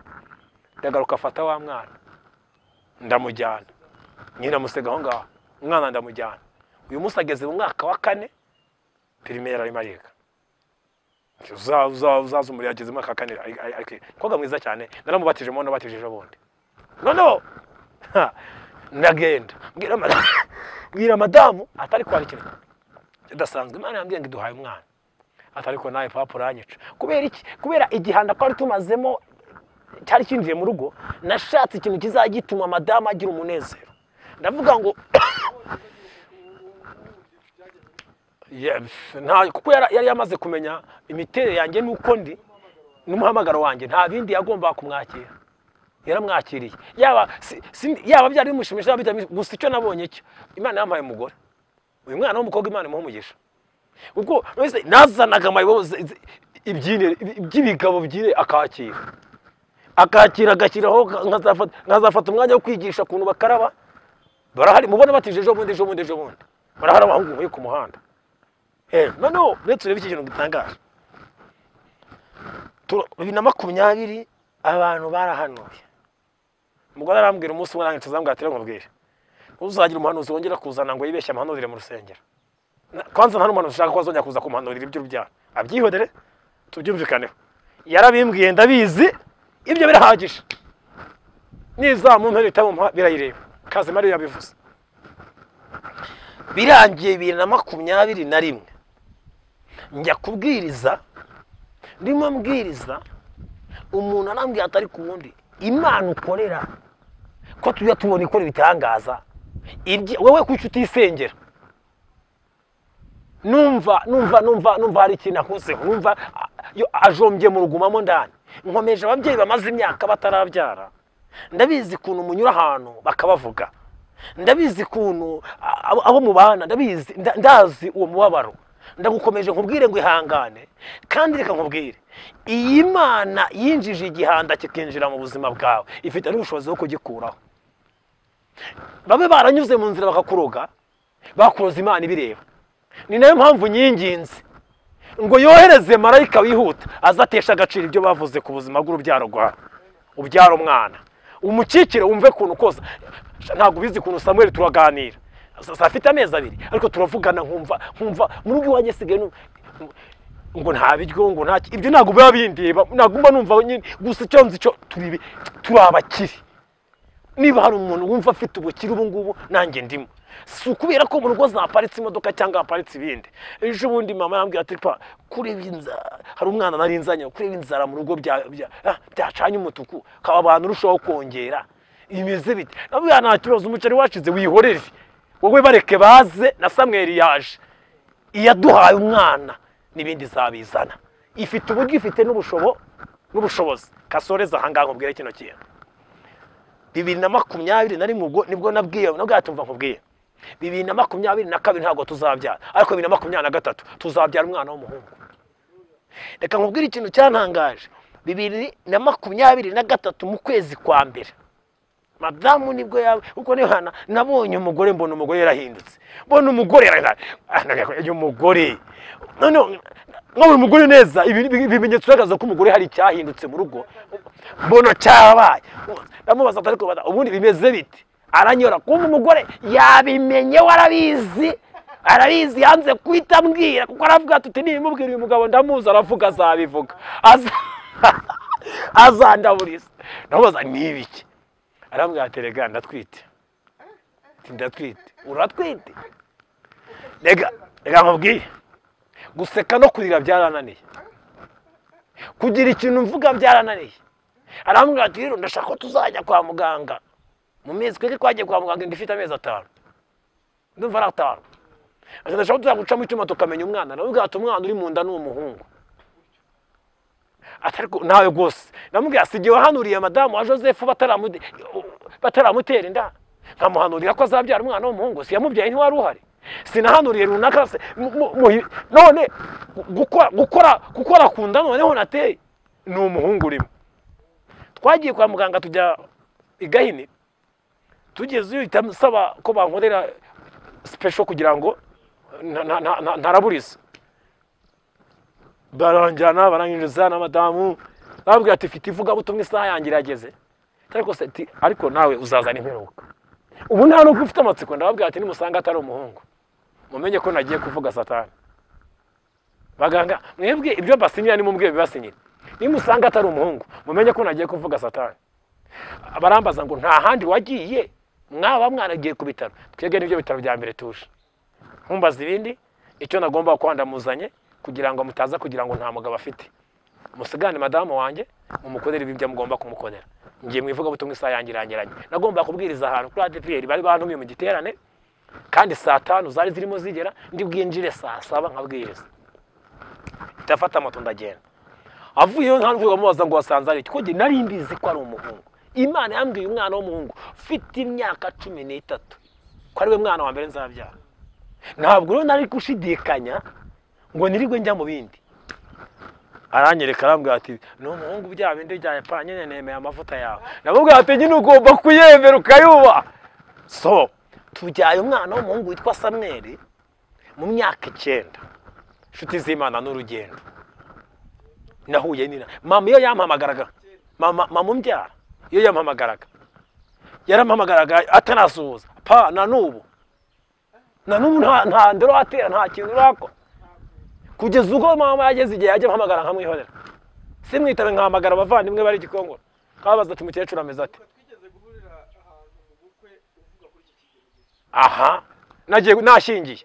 ndagaruka afata wa mwana ndamujyana nyina musega aho ngaho umwana ndamujyana uyu munsi ageze mu mwaka wa 4 primaire ari mariga uzaza umuri ageze mu mwaka wa 4 koga mwiza cyane naramubatije mu nabatije bondi no nagenda mbwira madamu atari kwandikira ndasanzwe Imana yambwiye ngo iduhaye umwana atariko nawe papa uranyica kubera iki kubera igihanda kwari tumazemo cyari kinjiye mu rugo nashatse ikintu kizagituma madamu agira umunezero ndavuga ngo nta kuko yari yamaze kumenya imiterere yanjye nuko ndi n'umuhamagaro wanjye nta bindi yagomba kumwakira yaramwakiriye yaba byari bimushimisha gusa icyo nabonye cyo Imana yampaye umugore uyu mwana w'umukobwa Imana imuha umugisha ubwo wese nazanaga amayiboze iby'ibigabo byire akakira agashyiraho nkazafata umwanya wo kwigisha ukuntu bakaraba barahari mubone batije ejo bundi barahari abahungu muri ku muhanda no let's urebe iki kintu gitangaje 2020 abantu barahanuye umugore arambwira umunsi umwe nange tuzambwira ati nkubwire uzagira umuhanuzi wongera kuzana ngo yibeshye amahanurire mu rusengero kwanza nta n'umuntu ushaka ko azongera kuza kumuhanurira iby'urubyaro abyihorere tubyumvikaneho yarabimbwiye ndabizi ibyo birahagije nizamu mpere itabumpa birayireba kaze Mariya yabivuze birangiye 2021 njya kubwiriza ndimo mbwiriza umuntu arambwiye atari ku wundi Imana ukorera ko tujya tubona ikora ibitangaza wowe ku inshuti y'isengera numva hari ikintu akose numva ajombye mu rugumamo ndani nkomeje ababyeyi bamaze imyaka batarabyara ndabizi kuntu munyura ahantu bakabavuga ndabizi kuntu abo mubana ndazi uwo mubabaro ndagukomeje nkubwire ngo ihangane kandi reka nkubwire iyi Mana yinjije igihanda kikinjira mu buzima bwawe ifite n'ubushobozi bwo kugikuraho babe baranyuze mu nzira bakakuroga bakuroza Imana ibireba ni nayo mpamvu nyinginze ngo yohereze marayika wihuta azatesha agaciro ibyo bavuze ku buzima bw'urubyaro rwawe ubyara umwana umukikire wumve kuntu koza ntabwo bizi kuntu Samuel turaganira afite amezi 2 ariko turavugana nkumva mu rugo wanjye sigaye ngo nta biryo ngo nta ibyo ntabwo biba bindeba nagumba numva nyine gusa icyo nzi cyo turabakiri niba hari umuntu wumva afite ubukiri ubu ngubu nanjye ndimo si ukubera ko mu rugo zaparitse imodoka cyangwa aparitse ibindi ejo bundi mama yambwiye ati pa kureba inzara hari umwana narinzanye kureba inzara mu rugo byacanye umutuku kaba abantu urushaho kongera imeze bite nabwo nta kibazo umuceri washize wihorere wowe bareke baze na Samuel yaje iyaduhaye umwana nibindi zabizana ifite uburyo ifite n'ubushobozi kasoreza hanga nkubwire kino kintu 2020 nibwo nabwiye nabwatumva nkubwiye 2022 ntago tuzabyara ariko 2023 tuzabyara umwana w'umuhungu reka nkubwire ikintu cyantangaje 2023 mu kwezi kwa mbere madamu nibwo yawe uko nihana nabonye umugore mbona umugore yarahindutse mbona umugore yarahindutse umugore none nk'uyu mugore neza ibimenyetso bigaragaza ko umugore hari cyahindutse mu rugo mbona cyabaye ndamubaza ariko ubundi bimeze bite aranyora kumva umugore yabimenye arabizi yanze kwita mbwira kuko aravuga tuti nimubwira uyu mugabo ndamuza aravuga azabivuga azandaburiza ndamubaza nibiki arambwira ati rega ndatwite uratwite rega nkubwiye guseka no kurira byarananiye kugira ikintu mvuga byarananiye arambwira ati rero ndashaka ko tuzajya kwa muganga mu mezi kweke kwagiye kwa muganga ndifite amezi 5 ndumva ari 5 ndashaka ko tuzagucamo icyuma tukamenya umwana nawe ati umwana uri mu nda n'uwo muhungu atariko nawe gose namubwira sigiye wahanuriye madamu wa Joseph bataramutera inda nkamuhanurira ko azabyara umwana w'umuhungu si yamubyaye ntiwari uhari sinahanuriye runaka none gukora kunda noneho nateye ni umuhungu urimo twagiye kwa muganga tujya igahini tugeze uhita nsaba ko bankorera special kugira ngo ntaraburiza barangiriza na madamu babwira ati fite ivuga butumwe isaha yangira yageze ariko nawe uzazana imperuka ubu nta nubwo ufite amatsiko ndababwira ati nimusanga atari umuhungu mumenye ko nagiye kuvuga Satani. Baganga mwebwe ibyo basinyira ni mumbwiye bibasinyira. Nimusanga atari umuhungu mumenye ko nagiye kuvuga Satani. Abarambaza ngo nta handi wagiye mwaba mwanagiye ku bitaro. Twebwe nibyo bitaro bya mbere tuje. Nkumbaza ibindi icyo nagomba kwandamuzanye kugira ngo mutaza kugira ngo nta mugabo afite. Musigane madamu wanjye mumukorera ibyo mugomba kumukorera. Ngiye mwivuga butumwa isa yangirangiranye. Nagomba kubwiriza ahantu kuri ADPR bari bantumiye mu giterane kandi saa 5 zari zirimo zigera ndi bwinjire saa 7 nkabwiriza. Itafata moto ndagenda. Avuyeyo nta nvuga mubaza ngo wasanze ari ko nari mbizi ko ari umuhungu. Imana yambwiye umwana w'umuhungu ufite imyaka 13 ko ari we mwana wa mbere nzabyara. Ntabwo rero nari gushidikanya ngo nirigwe njya mu bindi. Aranyereka arambwira ati no muhungu bya bindi bya panye nemeye amavuta yawe. Namubwira ati nyine ugomba kuyemera ukayuba. So tujyaye umwana w'umuhungu witwa Samuel mu myaka 9. Shuti z'Imana n'urugendo. Nahuye nina mama iyo yampamagaraga mama umbyara iyo yampamagaraga yarampamagaraga atanasuhuza pa na nubu nta ndero atera nta kintu rako kugeza ubwo mama yageze igihe yajya mpamagara nkamwihorera simwitabe nkahamagara abavandimwe bari Gikongoro kabaza ati mukecuru ameze ati aha nagiye nashingiye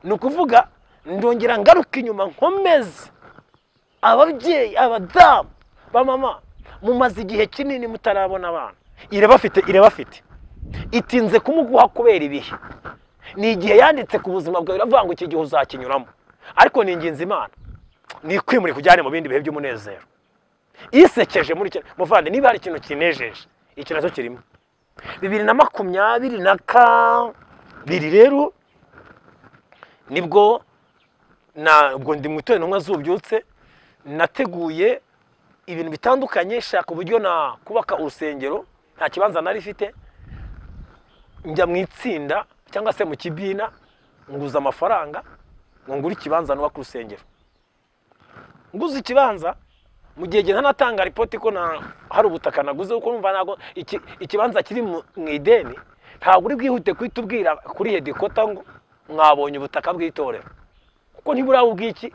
nukuvuga ndongera ngaruka inyuma nkomeze ababyeyi abadamu ba mama mumaze igihe kinini mutarabona abana irabafite itinze kumuguha kubera ibihe ni igihe yanditse ku buzima bwawe iravuga ngo iki gihe uzakinyuramo ariko ni inginzi Imana ni kwimuri kujyane mu bindi bihe by'umunezero isekeje muri muvande niba hari ikintu kinejeje iki nazo kirimo 2022 rero nibwo ubwo ndi mutoye ntumwa zubyutse nateguye ibintu bitandukanye shaka uburyo na kubaka urusengero nta kibanza nari fite njya mu itsinda cyangwa se mu kibina nguza amafaranga ngo ngure ikibanza no kurusengero nguza ikibanza mu gihe gye ntanatanga report ko hari ubutaka naguze uko numva nago ikibanza kiri mu ideni ntabwo uri bwihute kwitubwira kuri hedikota ngo mwabonye ubutaka bw'itorero kuko ntibura ubwiki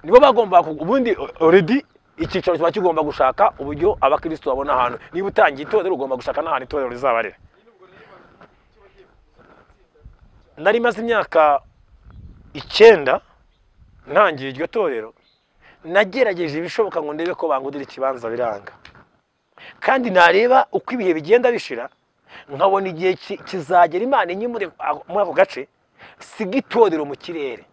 nibo bagomba ubundi already icyicaro kiba kigomba gushaka uburyo abakristo babona ahantu niba utangiye itorero ugomba gushaka n'ahantu itorero rizabarira. Nari maze imyaka 9 ntangiye iryo torero nagerageje ibishoboka ngo ndebe ko bangudira ikibanza biranga kandi nareba uko ibihe bigenda bishira nkabona igihe kizagera Imana inyimure muri ako gace sigitorero mu kirere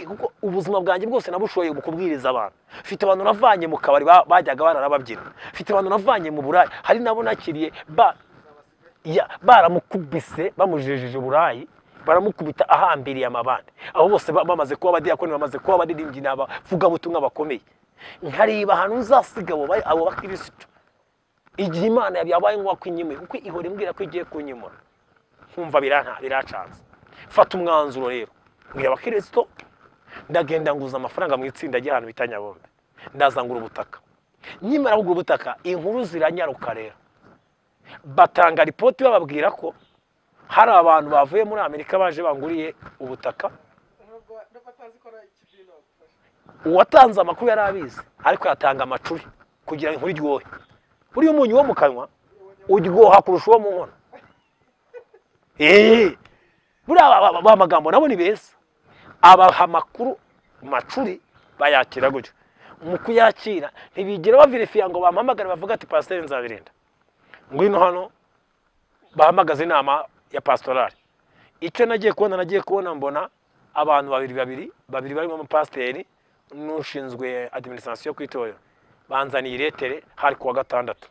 kuko ubuzima bwanjye bwose nabushoye mu kubwiriza abantu fite abantu navanye mu kabari bajyaga bararababyina fite abantu navanye mu burayi hari nabo nakiriye baramukubise bamujejeje burayi baramukubita ahambiriye amabande aho bose bamaze kuba abadiyakoni bamaze kuba abadirimbyi n'abavuga butumwa bakomeye nkariba ahantu nzasiga abo bakristo igihe Imana yabaye ngo kwinyime kuko ihore mbwira ko igiye kunyimura nkumva biracanze fata umwanzuro rero mbwira abakristo ndagenda nguza amafaranga mu itsinda ry'ahantu bitanyabombe ndazangura ubutaka nyimara kugura ubutaka inkuru ziranyaruka rero batanga report bababwira ko hari abantu bavuye muri Amerika baje banguriye ubutaka uwatanze amakuru yarabizi ariko yatanga amacuri kugira inkuru iryohe uri umunyu wo mu kanwa uryoha kurusha uwo mu nkono buri aba magambo nabo ni beza abaha amakuru macuri bayakira gutyo mu kuyakira ntibigera baverifiya ngo bampamagare bavuga ati pasteur Nzabirinda ngwino hano bahamagaze inama ya pastoral icyo nagiye kubona mbona abantu babiri barimo pasteur n'ushinzwe administration kwitorero banzaniye iretere hari kuwa gatandatu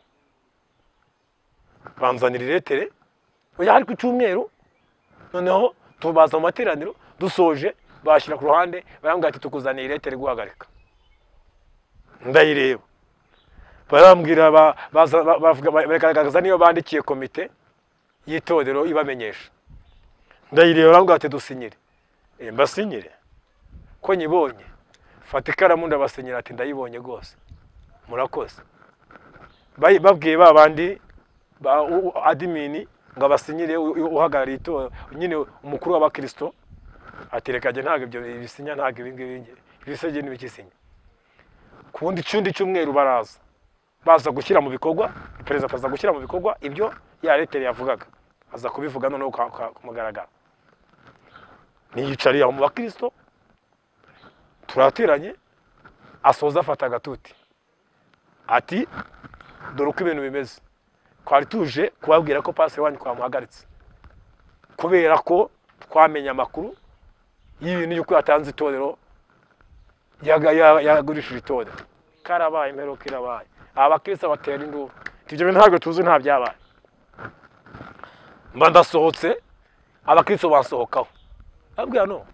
banzanira iretere oya hari ku cyumweru noneho tubaza mu materaniro dusoje bashyira ku ruhande barambwira ati tukuzaniye iretere guhagarika ndayireba barambwira bagaragaza niyo bandikiye komite yitorero ibamenyesha ndayireba barambwira ati dusinyire mbasinyire ko nyibonye fata ikaramu ndabasinyira ati ndayibonye gose murakoze babwiye babandi adimini ngo abasinyire uhagarariye itorero nyine umukuru w'abakristo aterekanye ntabwo ibyo bisinya ntabwo ibingibi ibisege n'ibikisinya kundi cundi cyumweru baza gushyira mu bikorwa perezida akaza gushyira mu bikorwa ibyo ya leta yavugaga aza kubivuga none kumugaragara niyicariye mu bakristo turateranye asoza afata agatuti ati dore uko ibintu bimeze twari tuje kubabwira ko pastor wanyu kwamuhagaritse kubera ko twamenye amakuru y'ibintu yuko yatanze itorero yagurishije itorero karabaye imperuka irabaye abakristo batera induru ibyo bintu ntabwo tuzi nta byabaye mba ndasohotse abakristo basohokaho abwira no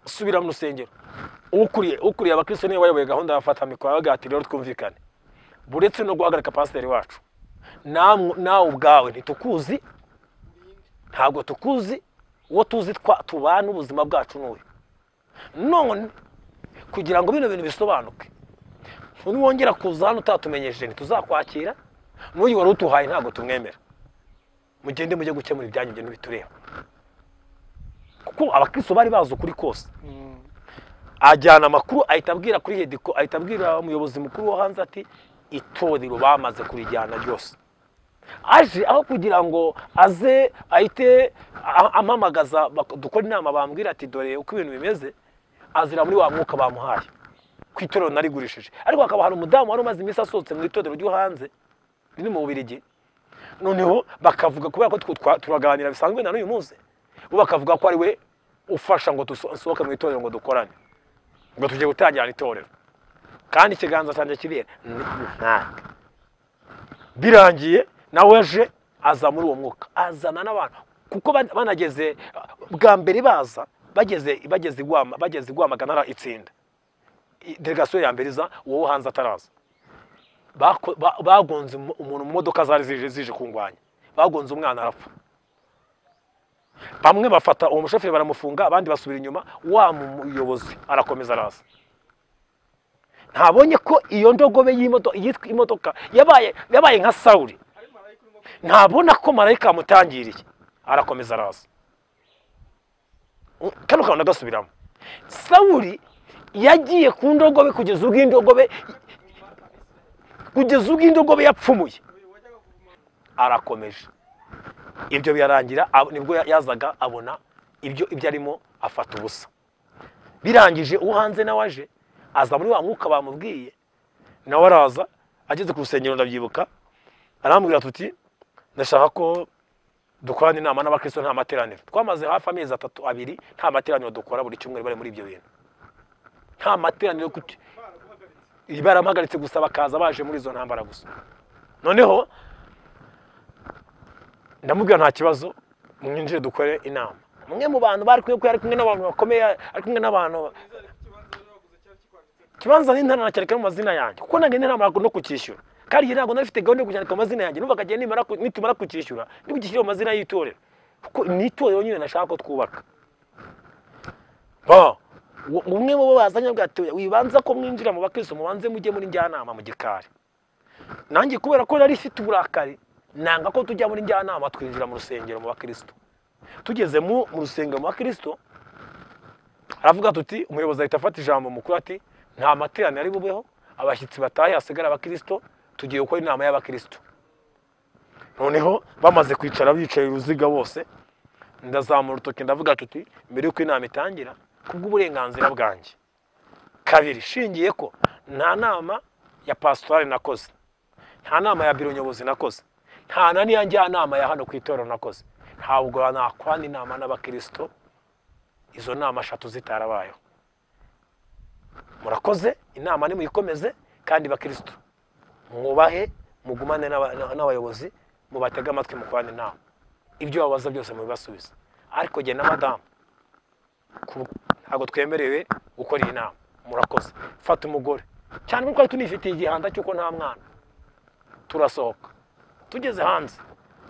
subira mu rusengero ukuriye abakristo niwe wayoboye gahunda yafata mikoro agati rero twumvikane buretse no guhagarika pasiteri wacu nawe ubwawe ntitukuzi ntabwo tukuzi uwo tuzi tubana ubuzima bwacu n'uyu none kugira ngo bino bintu bisobanuke niwongera kuza hano utatumenyesheje ntituzakwakira n'uyu wari utuhaye ntabwo tumwemera mugende mujye gukemura ibyanyu byo bitureba kuko abakristo bari bazi ukuri kose ajyana amakuru ahita abwira kuri Hediko ahita abwira umuyobozi mukuru wo hanze ati itorero bamaze kurijyana ryose aje aho kugira ngo aze ahite amamagaza dukora inama bambwira ati dore uko ibintu bimeze azira muri wa mwuka bamuhaye ku itorero narigurishije ariko akaba hari umudamu wari umaze iminsi asohotse mu itorero ryo hanze riri mu Bubiligi noneho bakavuga kubera ko turaganira bisanzwe na n'uyu munsi bo bakavuga ko ari we ufasha ngo dusohoke mu itorero ngo dukorane ngo tujye gutangira itorero kandi ikiganza cyanjye kibera birangiye nawe aje aza muri uwo mwuka azana n'abantu kuko banageze bwa mbere baza bageze Rwamagana itsinda delegation ya mbere iza uwo hanze ataraza bagonze umuntu mu modoka zari zije kungwanya bagonze umwana arapfa bamwe bafata uwo mushoferi baramufunga abandi basubira inyuma wa muyobozi arakomeza araza ntabonye ko iyo ndogobe yitwa imodoka yabaye nka Sawuli ntabona ko marayika amutangiriye arakomeza araza kano kantu nagasubiramo Sawuli yagiye ku ndogobe kugeza ubwo indogobe yapfumuye arakomeje ibyo byarangira nibwo yazaga abona ibyo arimo afata ubusa birangije uwo hanze nawe aje aza muri wa mwuka bamubwiye nawe araza ageze ku rusengero ndabyibuka arambwira tuti ndashaka ko dukorana inama n'abakristo nta materaniro twamaze hafi amezi 3 nta materaniro dukora buri cyumweru bari muri ibyo bintu nta materaniro barampagaritse gusa bakaza baje muri izo ntambara gusa noneho ndamubwira nta kibazo mwinjire dukore inama mwe mu bantu bari kumwe n'abantu bakomeye ari kumwe n'abantu kibanza n'intana cyareka mu mazina yanjye kuko nange ntamara no kukishyura kandi ntabwo nafite gahunda yo kujyana amazina yanjye numva kagiye nitumara kukishyura nibugishire mu mazina y'itorero kuko ni itorero nyine nashaka ko twubaka umwe mu bazanye bwatoya wibanza ko mwinjira mu bakristo mubanze mujye muri njyanama mu gikari nanjye kubera ko nari ifite uburakari nanga ko tujya muri njyanama twinjira mu rusengero mu bakristo tugeze mu rusengero mu bakristo aravuga tuti umuyobozi ahita afata ijambo mukuru ati nta materaniro ari bubeho abashyitsi bataye hasigara abakristo tugiye gukora inama y'abakristo noneho bamaze kwicara bicaye uruziga bose ndazamura urutoki ndavuga tuti mbere yuko inama itangira kubw'uburenganzira bwanjye kabiri shingiye ko nta nama ya pastorale nakoze nta nama ya biro nyobozi nakoze nta naniya njyanama ya hano ku itorero nakoze ntabwo nakwana inama n'abakristo izo nama 3 zitarabayeho murakoze inama ni muyikomeze kandi bakristo mwubahe mugumane n'abayobozi mubatega amatwi mukwana inama ibyo babaza byose mubibasubiza ariko je na madame ntabwo twemerewe gukora iyi nama murakoze fata umugore cyane kuko tunifitiye igihanda cyuko nta mwana turasohoka tugeze hanze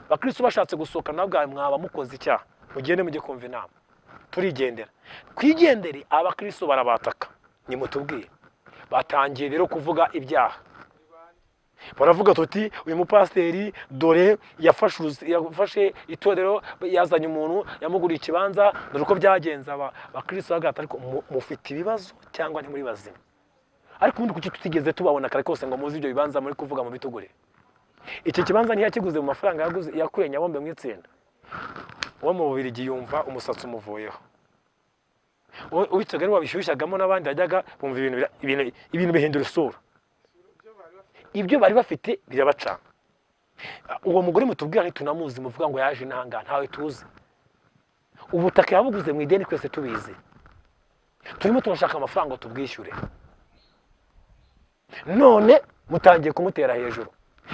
bakristo bashatse gusohoka nabwo mwaba mukoze icyaha mugende mujye kumva inama turigendera kwigendere abakristo barabataka nimutubwiye batangiye rero kuvuga ibyaha baravuga tuti uyu mupasiteri dore yafashe itorero, yazanye umuntu yamuguriye ikibanza, dore uko byagenza abakristo bagata, ariko mufite ibibazo cyangwa ni muri bazima? Ariko ubundi kuki tutigeze tubabona kare kose ngo muzi ibyo bibanza muri kuvuga mu bitugure? Iki kibanza ntiyakiguze mu mafaranga yakuye Nyabombe mu itsinda, uwo mu Bubiligi yumva umusatsi umuvuyeho, uwitsaga wabishyushyagamo n'abandi yajyaga bumva ibintu bihindura isura, ibyo bari bafite birabacana. Uwo mugore mutubwira ntitunamuzi, muvuga ngo yaje intanga, ntawe tuzi. Ubutaka yabuguze mu ideni twese tubizi, turimo turashaka amafaranga tubwishyure, none mutangiye kumutera hejuru.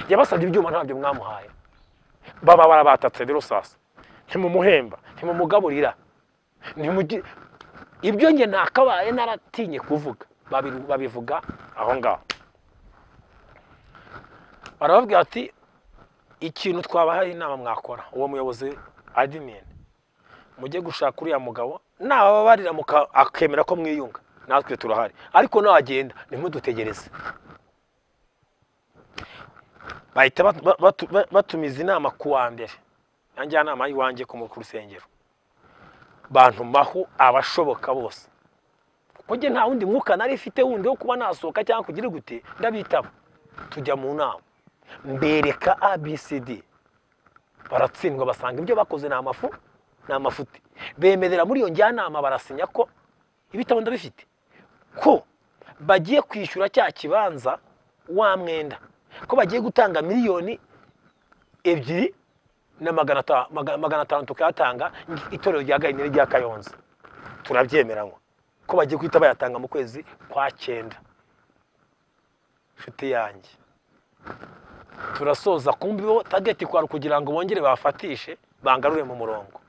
Yabasabye ibyuma ntabyo mwamuhaye, baba barabatatse rero sasa ntimumuhemba, ntimumugaburira, ibyo nge nakabaye naratinye kuvuga, babivuga aho ngaho. Barababwira ati ikintu twabahaye inama mwakora, uwo muyobozi admin mujye gushaka uriya mugabo, nababarira akemera ko mwiyunga, natwe turahari, ariko nagenda ntimudutegereze. Bahita batumiza inama kuwa mbere, njyanama yiwanje ku rusengero, bantumaho abashoboka bose, kuko nge nta wundi mwuka nari mfite wundi wo kuba nasohoka cyangwa kugira gute, ndabitaba tujya mu nama, mbereka ABCD, baratsindwa basanga ibyo bakoze ni amafuti, bemerera muri iyo njyanama barasinya ko ibitabo ndabifite, ko bagiye kwishyura cya kibanza wa mwenda, ko bagiye gutanga miliyoni 2,500,000 tukayatanga itorero rya Gahini rya Kayonza, turabyemeranywa ko bagiye kwita bayatanga mu kwezi kwa 9. Nshuti yanjye, turasoza kumbibo target kwari kugira ngo bongere bafatishe bangarure mu murongo,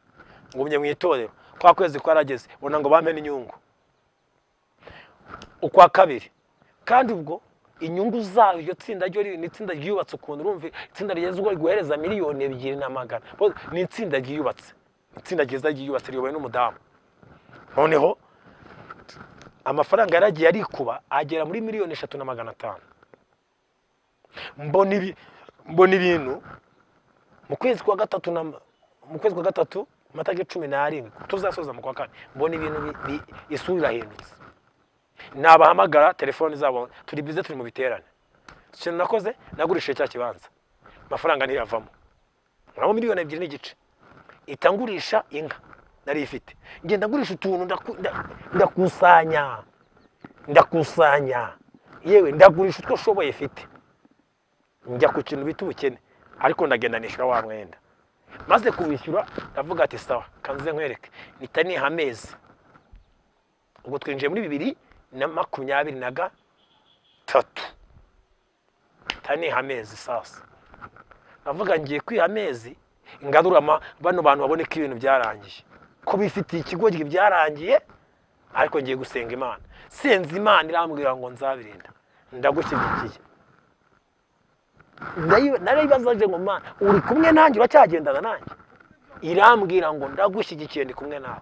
ngumye mu itorero kwa kwezi kwarageze, bona ngo bampe n'inyungu ukwa kabiri, kandi ubwo inyungu zayo iryo tsinda ryo ni itsinda ryubatse ukuntu, urumve itsinda rigezwe guhereza miliyoni 2,500,000, ni itsinda ryubatse, itsinda ryiza ryubatse riyobowe n'umudamu. Noneho amafaranga yaragiye arikuba agera muri miliyoni 3,500,000. Mbona ibintu mu kwezi kwa gatatu matage 17 tuzasoza mu kwa 4, mbona ibintu isura hindutse, nabahamagara telefone zabo turi bize turi mu biterane. Ikintu nakoze nagurishe cya kibanza, amafaranga ntiyavamo, nabo miliyoni 2,500,000, itangurisha inka nari ifite, ngenda ngurisha utuntu ndakusanya, yewe ndagurisha utwo shoboye ifite, njya ku kintu bita ubukene, ariko ndagenda nishyura wa mwenda. Maze kubishyura ndavuga ati sawa, kanze nkwereke nitaniha amezi, ubwo twinjiye muri 2023, taniha amezi sasa, navuga ngiye kwiha amezi ngadurama bano bantu babone ko ibintu byarangiye, ko bifitiye ikigo byarangiye, ariko ngiye gusenga Imana. Senze Imana irambwira ngo nzabirinda, ndagushyigikiye. Narayibazaje ngo Mana uri kumwe nanjye, uracyagendana nanjye? Irambwira ngo ndagushyigikiye, ndi kumwe nawe.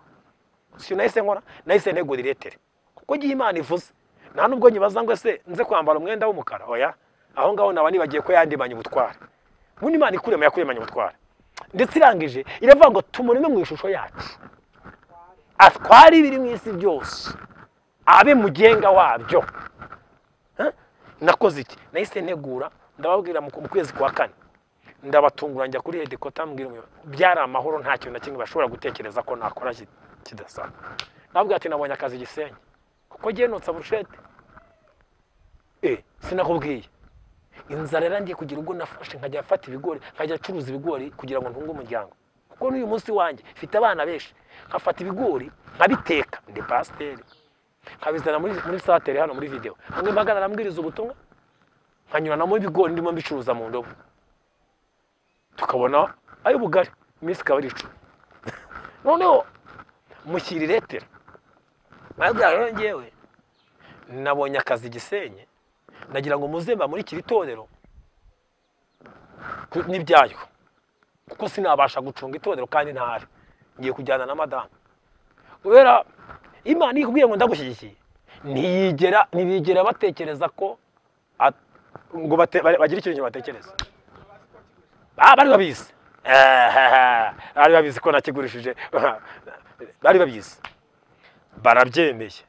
Si nahise nkora, nahise ntegura iretere, kuko giye Imana ivuze, nta nubwo nyibaza ngo se nze kwambara umwenda w'umukara, oya, aho ngaho nabani bagiye ko yandimanye ubutware. Bundi Imana yakuremanye ubutware, ndetse irangije iravuga ngo tumureme mu ishusho yacu, atwari biri mu isi byose, abe mugenga wabyo. Nakoze iki? Nahise ntegura, ndababwira mu kwezi kwa 4, ndabatungura njya kuri headquarter, mbwira byari amahoro, nta kintu na kimwe bashobora gutekereza ko nakora kidasa. Nababwira ati nabonye akazi Gisenyi, kuko giye notsa burushete. Sinakubwiye inzara rero ngiye kugira ubwo nafashe nkajya afata ibigori, nkajya acuruza ibigori kugira ngo ntunge umuryango, kuko n'uyu munsi wanjye mfite abana benshi, nkafata ibigori nkabiteka, ndi pasiteri, nkabizana muri satere hano muri video, hamwe mpagarara mbwiriza ubutumwa, nkanyurana mu bigori ndimo mbicuruza mu ndobo, tukabona ayo bugari iminsi ikaba ari 10. Noneho mushyira iretera, nabwira rero ngewe nabonye akazi Gisenyi, nagira ngo muzemba muri kiri torero n'ibyayo, kuko sinabasha gucunga itorero kandi ntari ngiye kujyana na madamu. Kubera Imana ikubwiye ngo ndagushyigikiye, ntibigera batekereza ko ngo bagire ikintu batekereza. Bari babizi, bari babizi ko nakigurishije, bari babizi, barabyemeye.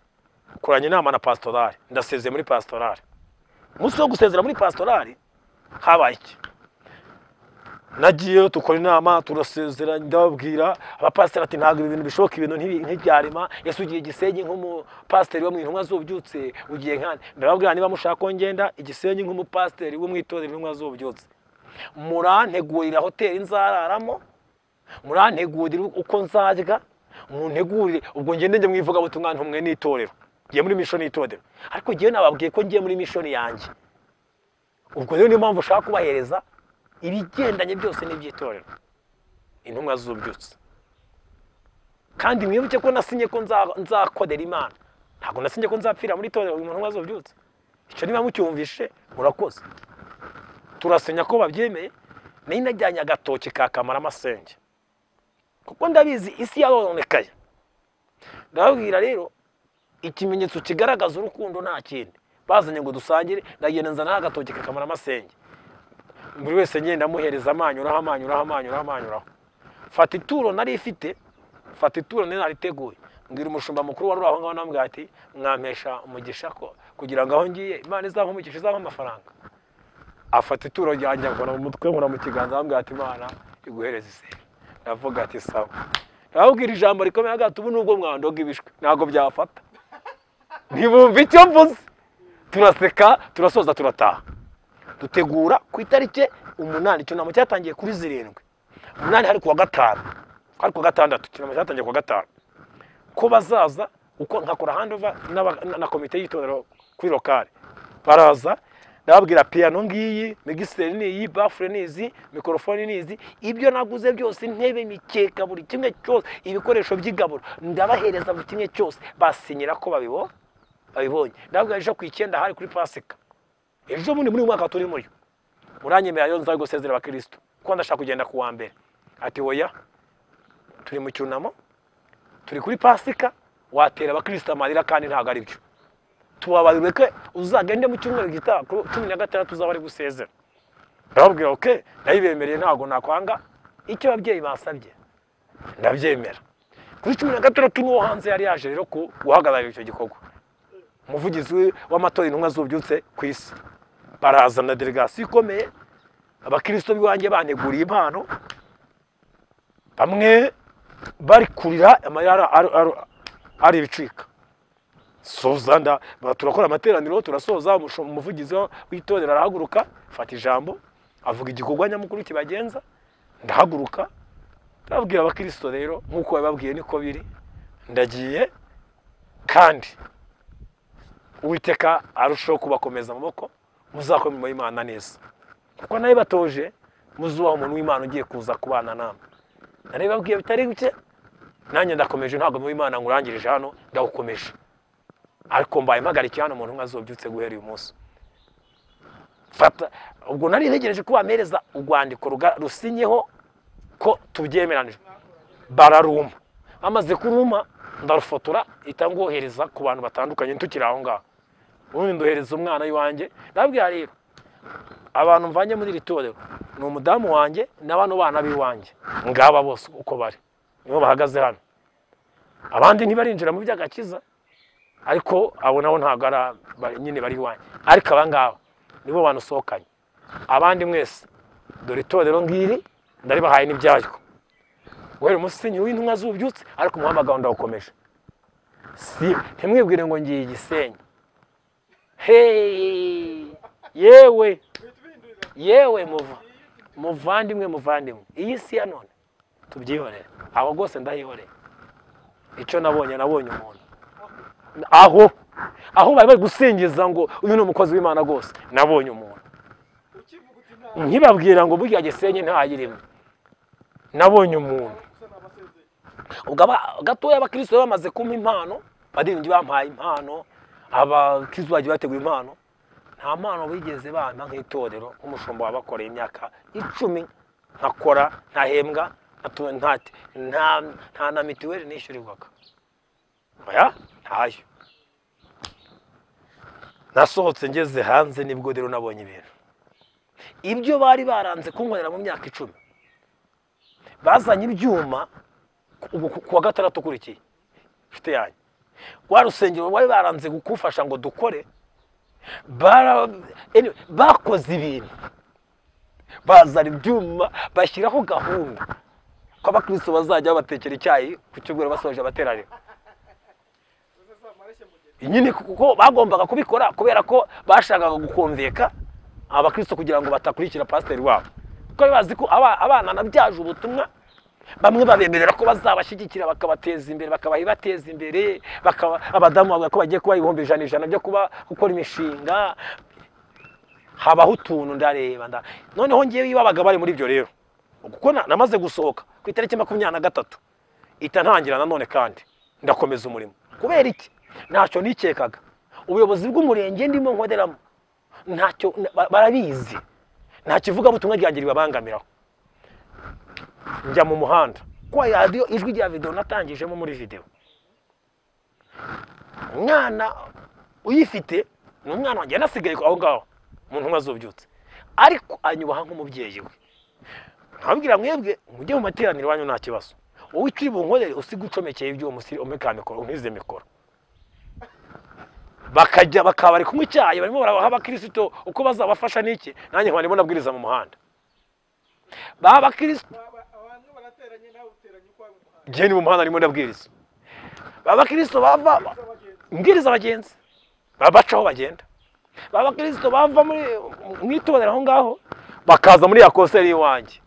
Kuranya inama na pastorale, ndasezeye muri pastorale. Umunsi wo gusezera muri pastorale habaye iki? Nagiye tukora inama, turasezera, ndababwira abapasiteri ati ntabwo ibintu bishoboka, ibintu ntibyarema. Yesu ugiye Gisenyi nk'umupasiteri wo mu Intumwa z'Ububyutse, ugiye nkane. Ndababwira niba mushaka ko ngenda Igisenyi nk'umupasiteri wo mu itorero Intumwa z'Ububyutse, murantegurira hoteli nzararamo, murantegurira uko nzarya, muntegurire. Ubwo ngende njye mwivuga butumwa ntumwe n'itorero, ngiye muri mission y'itorero. Ariko ngiye nababwiye ko ngiye muri mission yanjye. Ubwo rero niyo mpamvu ushaka kubahereza ibigendanye byose n'iby'itorero Intumwa z'Ububyutse. Kandi mwibuke ko nasinye ko nzakodera Imana, ntabwo nasinye ko nzapfira muri itorero Intumwa z'Ububyutse. Icyo niba mucyumvishe murakoze. Turasenya ko babyemeye. Nari najyanye agatoki ka Kamaramasenge kuko ndabizi isi yarononekaye. Ndababwira rero ikimenyetso kigaragaza urukundo nta kindi, bazanye ngo dusangire. Ndagenda nzana agatoki ka Kamaramasenge, buri wese ngenda muhereza amanyuraho. Fata ituro nari ifite, fata ituro nariteguye. Mbwira umushumba mukuru wari aho ngaho, nambwira ati mwampesha umugisha ko kugira ngo aho ngiye Imana izankumugisha, izampa amafaranga. Afata ituro ryanjye akora mu mutwe, nkora mu kiganza, ambwira ati Imana iguhereze iseri. Ndavuga ati sawa. Ndababwira ijambo rikomeye agati, ubu nubwo mwandoga ibishwe ntabwo byafata. Ntibumva icyo mvuze. Turaseka, turasoza, turataha. Dutegura ku itariki 8, icyunamo cyatangiye kuri 7. 8 hari kuwa 5, hari kuwa 6, icyunamo cyatangiye kuwa 5. Ko bazaza uko nkakora handover na komite y'itorero kuri lokale. Baraza, ndababwira piano ngiyi, mixer ni iyi, bafure ni izi, mikrofone ni izi, ibyo naguze byose, intebe, imikeka, buri kimwe cyose, ibikoresho by'igaburo ndabahereza buri kimwe cyose. Basinyira ko babibonye. Ndababwira ejo ku 9 hari kuri Pasika. Ejo bundi muri mwaka turi muri muranyemera yo nzago sezera abakristo ko ndashaka kugenda ku wa mbere. Ati oya, turi mu cyunamo, turi kuri Pasika, watera abakristo amarira kandi ntago ari byo. Tubabarire ko uzagende mu cyumweru gitaha 16 tuzaba ari gusezera. Ndababwira okay, nayibemereye ntago nakwanga icyo ababyeyi basabye, ndabyemera. Kuri 16 n'uwo hanze yari yaje rero ku guhagararira icyo gikorwa, umuvugizi w'amatorero Intumwa z'Ububyutse ku isi. Baraza na delegation ikomeye, abakristo biwanjye baneguriye impano, bamwe bari kurira amayara ari ibicika. Sozanda turakora amateraniro, turasoza. Umuvugizi w'itorero arahaguruka, fata ijambo, avuga igikorwa nyamukuru kibagenza. Ndahaguruka, ndababwira abakristo rero nkuko bababwiye niko biri, ndagiye kandi Uwiteka arushaho kubakomeza amaboko, muzakora mu Imana neza. Kuko naye batoje muzubaho umuntu w'Imana ugiye kuza kubana namwe. Nari babwiye bitari bike, nanjye ndakomeje, ntabwo mu Imana ngurangirije hano, ndawukomeje. Ariko mbaye mpagarikiye hano umuntu azobyutse guhera uyu munsi. Fata ubwo nari ntegereje ko bamereza urwandiko rusinyeho ko tubyemeranije. Bararuma, amaze kuruma ndarufotora, itangohereza ku bantu batandukanye tukiri aho ngaho. Ubundi ndohereza umwana wanjye. Ndabwira rero abantu mvanye muri itorero ni umudamu wanjye n'abano bana biwanjye, ngaba bose uko bari nibo bahagaze hano. Abandi ntibarinjira mu by'agakiza, ariko abo nabo ntago ari nyine bari wanjye, ariko abangaba nibo banusohokanye. Abandi mwese dore itorero ngiri ndaribahaye n'ibyayo. Wera umusinyi w'Intumwa z'Ububyutse, ariko umuhamagaro ndawukomeje. Si ntimwibwire ngo ngiye Gisenyi. Hey, yewe muvandimwe, iyi si ya none tubyihorere. Aho rwose ndahihoreye. Icyo nabonye umuntu aho bari gusingiza ngo uyu ni umukozi w'Imana rwose, nabonye umuntu. Nkibabwira ngo burya Gisenyi ntayirimo, nabonye umuntu. Ugaba gatoya abakristo bamaze kumpa impano, badingi bampaye impano, abakristo bagiye bateguye impano. Nta mpano bigeze bampa nk'itorero nk'umushumba wabakoreye imyaka 10 nkakora ntahembwa, nta na mituweli nishyurirwaga. Oya, ntayo. nasohotse ngeze hanze nibwo rero nabonye ibintu ibyo bari baranze kunkorera mu myaka 10 bazanye ibyuma kuwa gatandatu kurikiye mfite yanyu wa rusengero bari baranze gukufasha ngo dukore bakoze ibintu bazana ibyuma bashyiraho gahunda ko abakristo bazajya batekera icyayi ku cyumweru basoje abateraniro nyine kuko bagombaga kubikora kubera ko bashakaga gukonveka abakristo kugira ngo batakurikira pasiteri wabo kuko bazi ko abana nabyaje ubutumwa bamwe babemerera ko bazabashyigikira bakabateza imbere bakabahibateza imbere abadamu bavuga ko bagiye kuba 100 byo kuba gukora imishinga habaho utuntu ndareba noneho ngiye bibabaga bari muri ibyo rero kuko namaze gusohoka ku itariki 23 itantangira nanone kandi ndakomeza umurimo kubera iki ntacyo nikekaga ubuyobozi bw'umurenge ndimo nkoderamo ntacyo barabizi ntacyo ivuga butumwa ryangira babangamiraho njya mu muhanda kwa radio ijwi rya video natangijemo muri video umwana uyifite n'umwana wanjye nasigaye aho ngaho umuntu mwazobyutse ariko anyubaha nk'umubyeyi we nkabwira mwebwe mujye mu materaniro wanyu nta kibazo wowe icuri bunkorere usiga ucomekeye ibyo umusiri omeka mikoro unkize mikoro bakajya bakabari kumwe icyayi barimo barabaha abakristo uko bazabafasha niki nanjye nkwanimo nabwiriza mu muhanda baba abakristo abantu barateranye nawe uteranye kwa muhanda gene mu muhanda arimo ndabwiriza baba abakristo bava mbwiriza abagenzi babacaho bagenda baba abakristo bava muri mwitobera aho ngaho bakaza muri ya konseri wanjye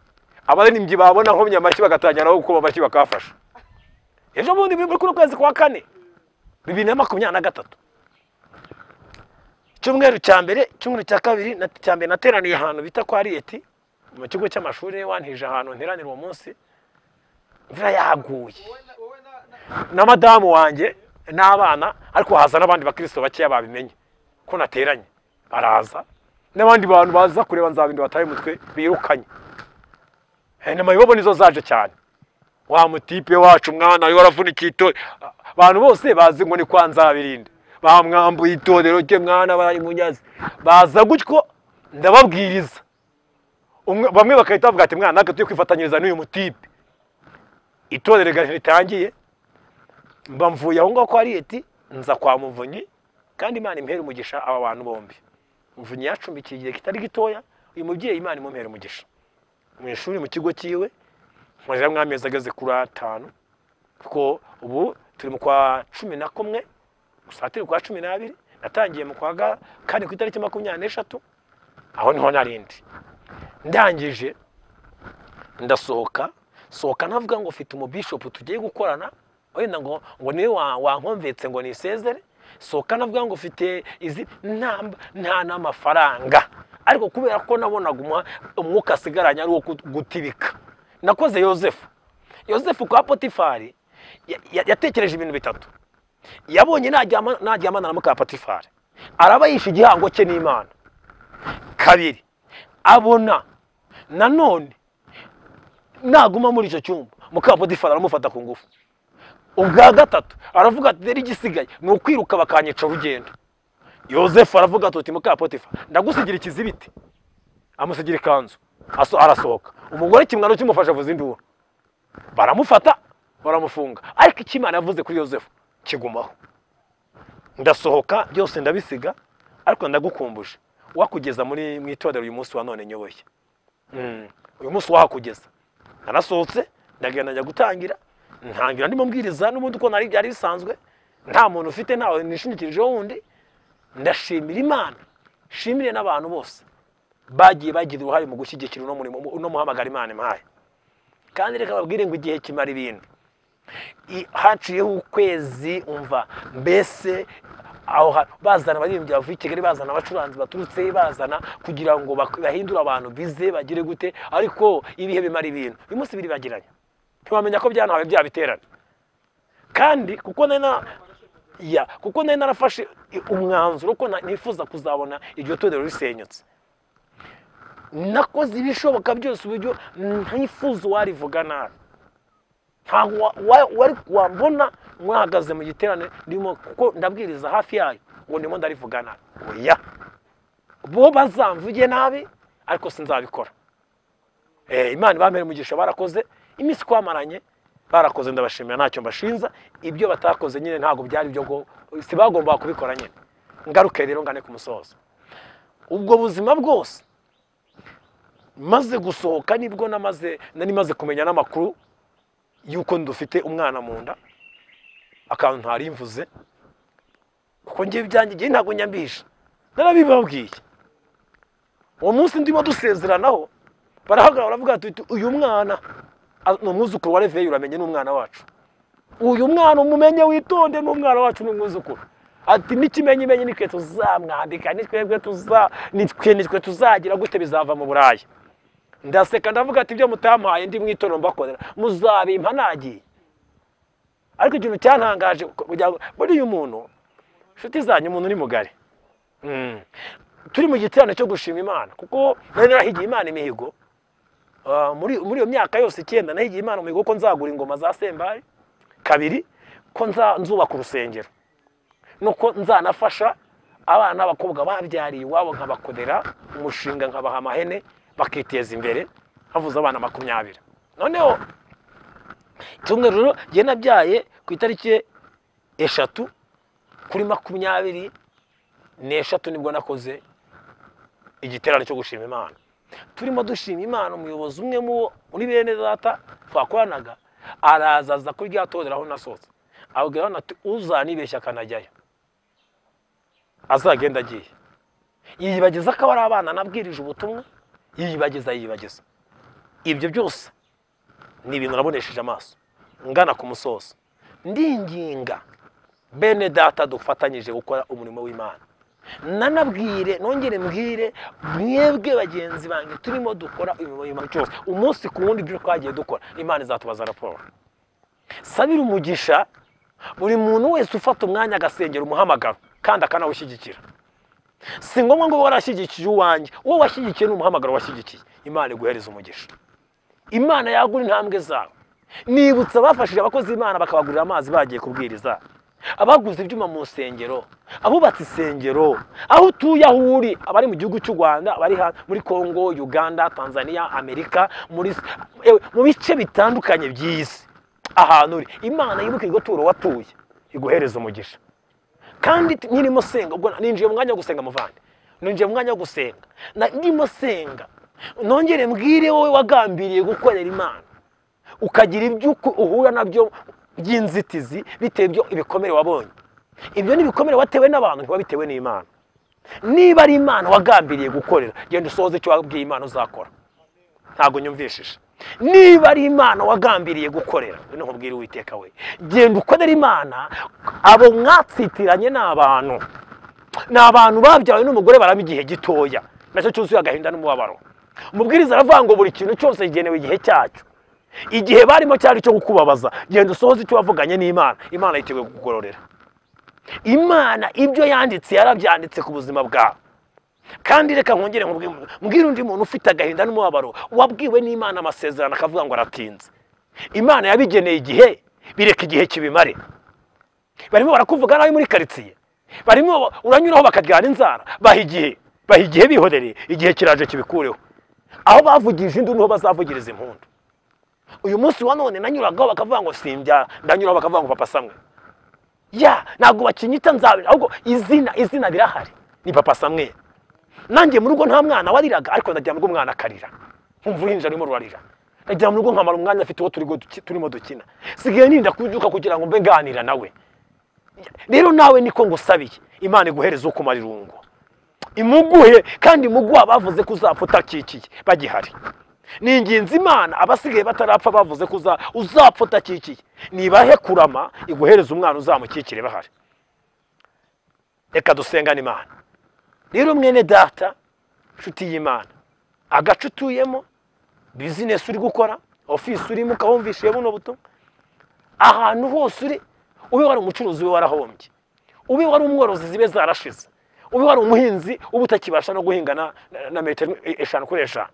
abaririmbyi babona nko myamashyi bagatanyana aho kuba bashyi bakafasha ejo bundi muri kuno kwezi kwa 4 2023 cyumweru cya mbere cyumweru cya kabiri na cya mbere nateraniye ahantu bita kwa Rieti mu kigo cy'amashuri wantije ahantu nteranira uwo munsi mvira yaguye na madamu wanjye n'abana ariko haza n'abandi bakristo bakeya babimenye ko nateranye baraza n'abandi bantu baza kureba nzabindi bataye umutwe birukanye nama yobo nizo zaje cyane wa mutipe wacu mwana ari waravunikiye abantu bose bazi ngo ni kwa Nzabirinde bamwambuye itorero rye mwana bari munyazi baza gutyo ndababwiriza bamwe bakahita bavuga ati mwana naka tuye kwifatanyiriza n'uyu mutipe itorero gari ritangiye mbamvuye aho ngaho kwa Rieti nza kwa Muvunyi kandi Imana impera umugisha aba bantu bombi Muvunyi yacumbikiye igihe kitari gitoya uyu mubyeyi Imana imumpera umugisha mu ishuri mu kigo kiwe mwaje mwamezi ageze kuri 5 kuko ubu turi mu kwa 11 usatire kwa 12 natangiye mu kwa kandi ku itariki 23 aho niho narindi ndangije ndasohoka navuga ngo ufite umubishop tugiye gukorana wenda ngo niwe wankomvetse ngo nisezere sohoka navuga ngo ufite izi nta n'amafaranga ariko kubera ko nabonaga umwuka asigaranye ari wo gutibika nakoze Yozefu kwa Potifari yatekereje ibintu bitatu yabonye najyamana na muka Potifari araba yishe igihango cye n'Imana kabiri abona nanone naguma muri icyo cyumba muka Potifari aramufata ku ngufu ubwa gatatu aravuga ati deri gisigaye ni ukwiruka bakanyica urugendo Yozefu aravuga ati muka Potifari ndagusigira ikizibiti amusigira ikanzu arasohoka umugore kimwano kimufasha vuza induru baramufata baramufunga ariko ikimana yavuze kuri Yozefu kigumaho ndasohoka byose ndabisiga ariko ndagukumbuje wakugeza muri mwitorero uyu munsi wa none nyoboye uyu munsi wahakugeza narasohotse ndagenda njya gutangira ntangira ndimo mbwiriza n'ubundi uko nari byari bisanzwe nta muntu ufite ntawe nishingikirije wundi ndashimira Imana shimire n'abantu bose bagiye bagira uruhare mu gushyigikira uno murimo uno muhamagara Imana impaye kandi reka babwire ngo igihe kimara ibintu haciyeho ukwezi umva mbese aho bazana baririmbyi bavuye i Kigali bazana abacuranzi baturutse bazana kugira ngo bahindure abantu bize bagire gute ariko ibihe bimara ibintu uyu munsi biri bagiranye ntibamenya ko byanawe byabiterana kandi kuko nari narafashe umwanzuro ko nifuza kuzabona iryo torero risenyutse nakoze ibishoboka byose uburyo ntifuza warivuga nabi ntabwo wari wambona mwahagaze mu giterane ndimo kuko ndabwiriza hafi yayo ngo ndimo ndarivuga nabi oya bo bazamvuge nabi ariko sinzabikora. Imana ibamere umugisha, barakoze iminsi kwamaranye, barakoze ndabashimira, ntacyo mbashinza. Ibyo batakoze nyine ntago byari byo sibagomba kubikora nyine. Ngaruke rero ngane ku musozo. Ubwo buzima bwose maze gusohoka nibwo nari maze kumenya n'amakuru yuko ndufite umwana mu nda, akantu ntari mvuze kuko ngiye byanjye ntago nyambisha, narabibabwiye. Uwo munsi ndimo dusezeranaho barahagarara baravuga ati uyu mwana ni umwuzukuru wa Reveil, uramenye n'umwana wacu, uyu mwana umumenye witonde, n'umwana wacu n'umwuzukuru. Ati n'ikimenyimenyi nitwe tuzamwandika, nitwe tuzagira gute bizava mu Burayi. Ndaseka ndavuga ati ibyo mutampaye ndi mwitoro mbakorera muzabimpa nagiye. Ariko ikintu cyantangaje muri uyu muntu, nshuti zanyu, umuntu ni mugari. Turi mu giterane cyo gushima Imana, kuko nari narahigiye Imana imihigo. Muri iyo myaka yose 9 nahigiye Imana umuhigo ko nzagura ingoma za Sembari, kabiri ko nzubaka urusengero, nuko nzanafasha abana b'abakobwa babyariye iwabo nkabakodera umushinga, nkabaha amahene bakiteza imbere, havuze abana 20. Noneho tumwe rero je nabyaye ku itariki 3 kuri 23 nibwo nakoze igiterane cyo gushima Imana. Turimo dushima Imana, umuyobozi umwe muri bene data twakoranaga arazaza kuri ryatoderaho nasotse, abwira ati uzanibeshya kanajyayo azagenda agiye. Yiyibagiza ko ari abana nabwirije ubutumwa, yiyibagiza. Ibyo byose ni ibintu nabonesheje amaso ngana ku musozo. Ndinginga bene data dufatanyije gukora umurimo w'Imana, nanabwire nongere mbwire mwebwe bagenzi bange turimo dukora umurimo w'Imana cyose, umunsi ku wundi byo twagiye dukora, Imana izatubaza raporo. Sabira umugisha buri muntu wese ufata umwanya agasengera umuhamagaro kandi akanawushyigikira. Si ngombwa ngo warashyigikije uwanjye, wowe washyigikiye n'umuhamagaro washyigikiye, Imana iguhereza umugisha. Imana yagura intambwe zawe. Nibutsa bafashije abakozi Imana bakabagurira amazi bagiye kubwiriza, abaguze ibyuma mu nsengero, abubatse isengero, aho utuye aho uri, abari mu gihugu cy'u Rwanda, abari muri Kongo, Uganda, Tanzania, Amerika, mu bice bitandukanye by'isi, ahantu uri, Imana yibuka igoturo watuye iguhereza umugisha. Kandi nyirimo senga, ubwo ninjiye mu mwanya wo gusenga muvande, ninjiye mu mwanya wo gusenga, ndimo senga, nongere mbwire wowe wagambiriye gukorera Imana, ukagira ibyo uhura nabyo by'inzitizi bitewe byo ibikomere wabonye. Ibyo ni ibikomere watewe n'abantu, ntiba bitewe n'Imana. Niba ari Imana wagambiriye gukorera, genda usohoze icyo wabwiye Imana uzakora. Ntago nyumvishije. Niba ari Imana wagambiriye gukorera, none nkubwire Uwiteka we, genda ukorera Imana. Abo mwatsitiranye n'abantu, n'abantu babyawe n'umugore barama igihe gitoya, nacyo cyuzuye agahinda n'umubabaro. Umubwiriza aravuga ngo buri kintu cyose kigenewe igihe cyacyo. Igihe barimo cyari cyo kukubabaza, genda usohoze icyo wavuganye n'Imana, Imana yiteguye kugororera. Imana ibyo yanditse yarabyanditse ku buzima bwawe. Kandi reka nkongere mbwira undi muntu ufite agahinda n'umubabaro wabwiwe n'Imana amasezerano akavuga ngo aratinze. Imana yabigeneye igihe, bireka igihe kibimare. Barimo barakuvuga nawe muri quartier, barimo uranyuraho bakaryana inzara, bahigiye bihorere, igihe kiraje kibikureho. Aho bavugije induru niho bazavugiriza impundu. Uyu munsi wa none nanyuragaho bakavuga ngo simbya, ndanyuraho bakavuga ngo Papa Samuel. Ntago bakinyita nzabe, ahubwo izina birahari, ni Papa Samuel. Nanjye mu rugo nta mwana wariraga, ariko ndajya mu rugo umwana akarira, nkumva uruhinja rurimo rurarira. Ndajya mu rugo nkamara umwanya afite uwo turimo dukina, sigaye ninda kubyuka kugira ngo mbe nganira nawe. Rero nawe niko ngusabiye, Imana iguhereza ukumara irungu, imuguhe kandi muguha bavuze ko uzapfa utakikiye bagihari. Ninginze Imana abasigaye batarapfa bavuze ko uzapfa utakikiye, nibahe kurama iguhereza umwana uzamukikire bahari. Reka dusengane Imana. Rero mwene data, nshuti y'Imana, agace utuyemo, business uri gukora, office urimo ukahumvishiye buno buto, ahantu hose uri, ube wari umucuruzi we warahombye, ube wari umworozi zibe zarashize, ube wari umuhinzi ubutakibasha no guhingana na metero 5x5,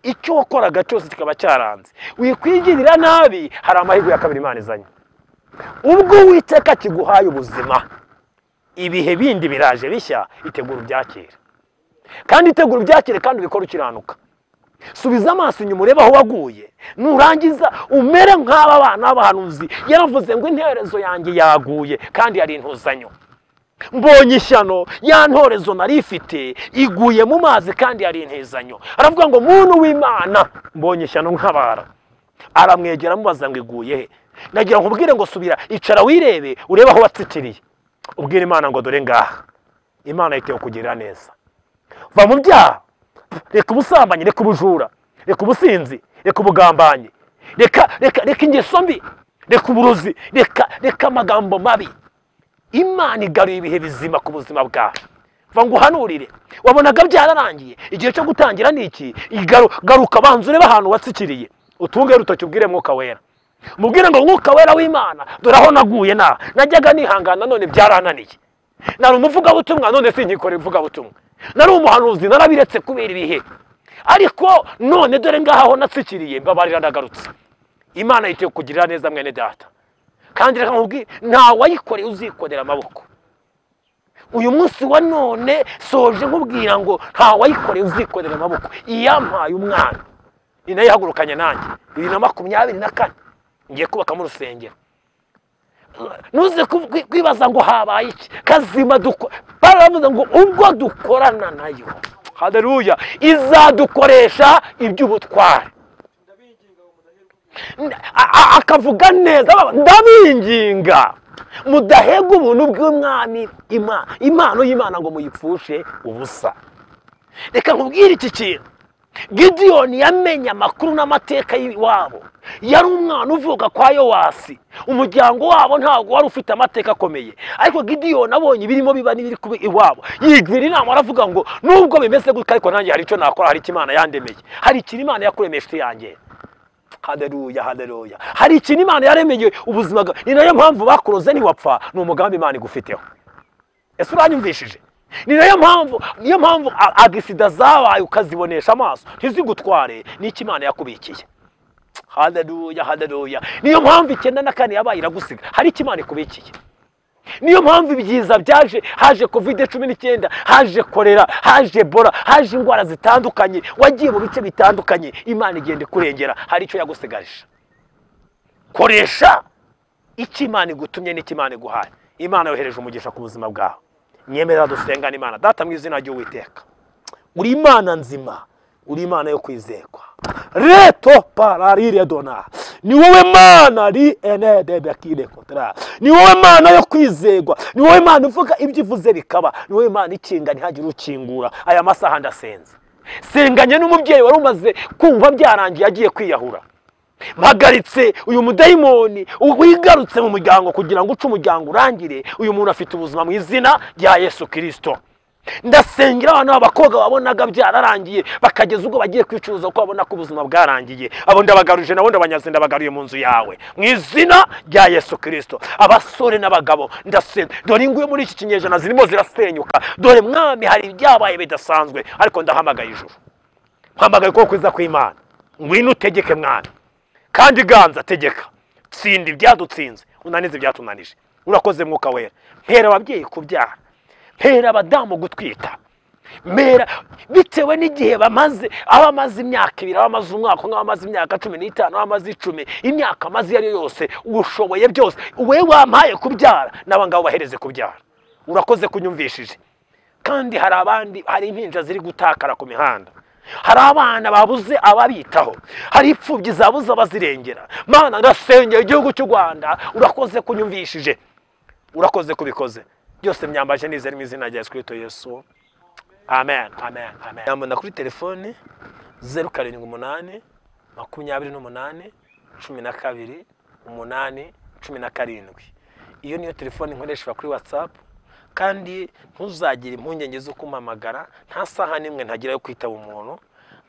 icyo wakoraga cyose kikaba cyaranze, wikwigirira nabi, hari amahirwe ya kabiri Imana izanye. Ubwo Uwiteka kiguhaye ubuzima, ibihe bindi biraje bishya, itegura ubyakire. Kandi itegura ubyakire kandi ubikora ukiranuka. Subiza amaso inyuma urebe aho waguye, nurangiza umere nk'aba bana b'abahanuzi yaravuze ngo interezo yanjye yaguye kandi yari intuzanyo. Mbonye ishyano, ya ntorezo nari ifite iguye mu mazi kandi yari intezanyo. Aravuga ngo muntu w'Imana, mbonye ishyano nkabara. Aramwegera amubaza ngo iguye he? Nagira ngo ubwire ngo subira, icara wirebe, urebe aho watsikiriye. Ubwire Imana ngo dore ngaha. Imana yiteho kugirira neza. Va mu byaha, reka ubusambanyi, reka ubujura, reka ubusinzi, reka ubugambanyi, reka ingeso mbi, reka uburozi, reka amagambo mabi. Imana igaruye ibihe bizima ku buzima bwawe. Va ngo uhanurire. Wabonaga byararangiye, igihe cyo gutangira niki? Garuka banze urebe ahantu watsikiriye. Utunge rutoki ubwire Mwuka Wera. Mubwire ngo Mwuka Wera w'Imana, dore aho naguye najyaga nihangana none byarananiye. Nari umuvuga butumwa none sinkikora ivuga butumwa. Nari umuhanuzi narabiretse kubera ibihe. Ariko none dore ngaha aho natsikiriye, mbabarira ndagarutse. Imana yiteho kugirira neza mwene data. Kandi reka nkubwire, nta wayikoreye uzikorera amaboko. Uyu munsi wa none soje nkubwira ngo nta wayikoreye uzikorera amaboko. Iyampaye umwana ni nayo ihagurukanye nanjye 2024 ngiye kubaka mu rusengero. Nuze kwibaza ngo habaye iki kazima baravuze ngo ubwo dukorana nayo, haleluya, izadukoresha iby'ubutware. Akavuga neza, ndabinginga mudahega ubuntu bw'Umwami impano y'Imana ngo muyipfushe ubusa. Reka nkubwire iki kintu, Gideyoni yamenye amakuru n'amateka y'iwabo. Yari umwana uvuka kwa Yowasi, umuryango wabo ntabwo wari ufite amateka akomeye, ariko Gideyoni abonye ibirimo biba n'ibiri kuba iwabo, yigwira inama aravuga ngo nubwo bimeze gutya ariko nanjye hari icyo nakora, hari Imana yandemeye, hari ikintu Imana yakuremeshe yanjye. Haleluya, haleluya. Hari ikintu Imana yaremeye ubuzima bwawe. Ni nayo mpamvu bakuroze ntiwapfa, ni umugambi Imana igufiteho. Ese uranyumvishije? Niyo mpamvu agisida zabaye ukazibonesha amaso ntizigutware, n'iki Imana yakubikiye. Haleluya, haleluya. Niyo mpamvu 94 yabaye iragusiga, hari iki Imana ikubikiye. Niyo mpamvu ibyiza byaje, haje COVID-19, haje kolera, haje Ebola, haje indwara zitandukanye, wagiye mu bice bitandukanye, Imana igende kurengera, hari icyo yagusigaje. Koresha iki Imana igutumye n'iki Imana iguhaye. Imana yohereje umugisha ku buzima bwawe. Nyemera dusengana Imana. Data mu izina ry'Uwiteka, uri Imana nzima, uri Imana yo kwizerwa. Reto pararire dona, ni wowe Mana ri enede bakire kontra, ni wowe Mana yo kwizerwa, ni wowe Mana uvuga ibyo ivuze bikaba, ni wowe Mana ikinga ntihagire ukingura. Aya masaha ndasenze, senganye n'umubyeyi wari umaze kumva byarangiye agiye kwiyahura. Mpagaritse uyu mudayimoni wigarutse mu muryango kugira ngo uce umuryango urangire. Uyu muntu afite ubuzima mu izina rya Yesu Kristo. Ndasengera abantu b'abakobwa babonaga byararangiye bakageza ubwo bagiye kwicuruza ko babona ko ubuzima bwarangiye, abo ndabagaruje nabo ndabanyaze ndabagaruye mu nzu yawe mu izina rya Yesu Kristo. Abasore n'abagabo ndasenga, dore inguye muri iki kinyejana zirimo zirasenyuka. Dore Mwami hari ibyabaye bidasanzwe, ariko ndahamagaye ijuru, mpamagaye ko kwiza kw'Imana. Ngwino utegeke Mwami, kandi ganza tegeka, tsinda ibyadutsinze, unanize ibyatunanije. Urakoze Mwuka Wera. Mpera ababyeyi kubyara, mpera abadamu gutwita, mpera bitewe n'igihe bamaze, abamaze imyaka 2, abamaze umwaka, abamaze imyaka 15, abamaze 10, imyaka maze yari yose, ushoboye byose wewe wampaye kubyara, n'abangabo bahereze kubyara. Urakoze kunyumvishije. Kandi hari abandi, hari impinja ziri gutakara ku mihanda, hari abana babuze ababitaho, hari ipfubyi zabuze abazirengera. Mana ndasengera igihugu cy'u Rwanda, urakoze kunyumvishije, urakoze kubikoze byose. Myambaje nizera mu izina rya Kristo Yesu, amen, amen, amen. Yamana kuri telefone 078 28 12 8 17. Iyo niyo telefone nkoresha kuri WhatsApp. Kandi ntuzagire impungenge zo kumpamagara, nta saha nimwe ntagira yo kwitaba umuntu,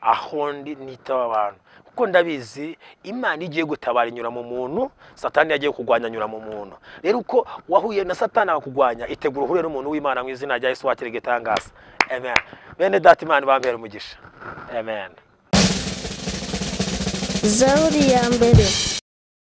aho ndi nitaba abantu, kuko ndabizi Imana igiye gutabara inyura mu muntu, Satani yagiye kugwanya nyura mu muntu. Rero uko wahuye na Satani akugwanya, itegura uhure n'umuntu w'Imana mu izina rya Yesu waterege tangasa. Amen. Bene data Imana bampera umugisha. Amen. Zaburi ya mbere.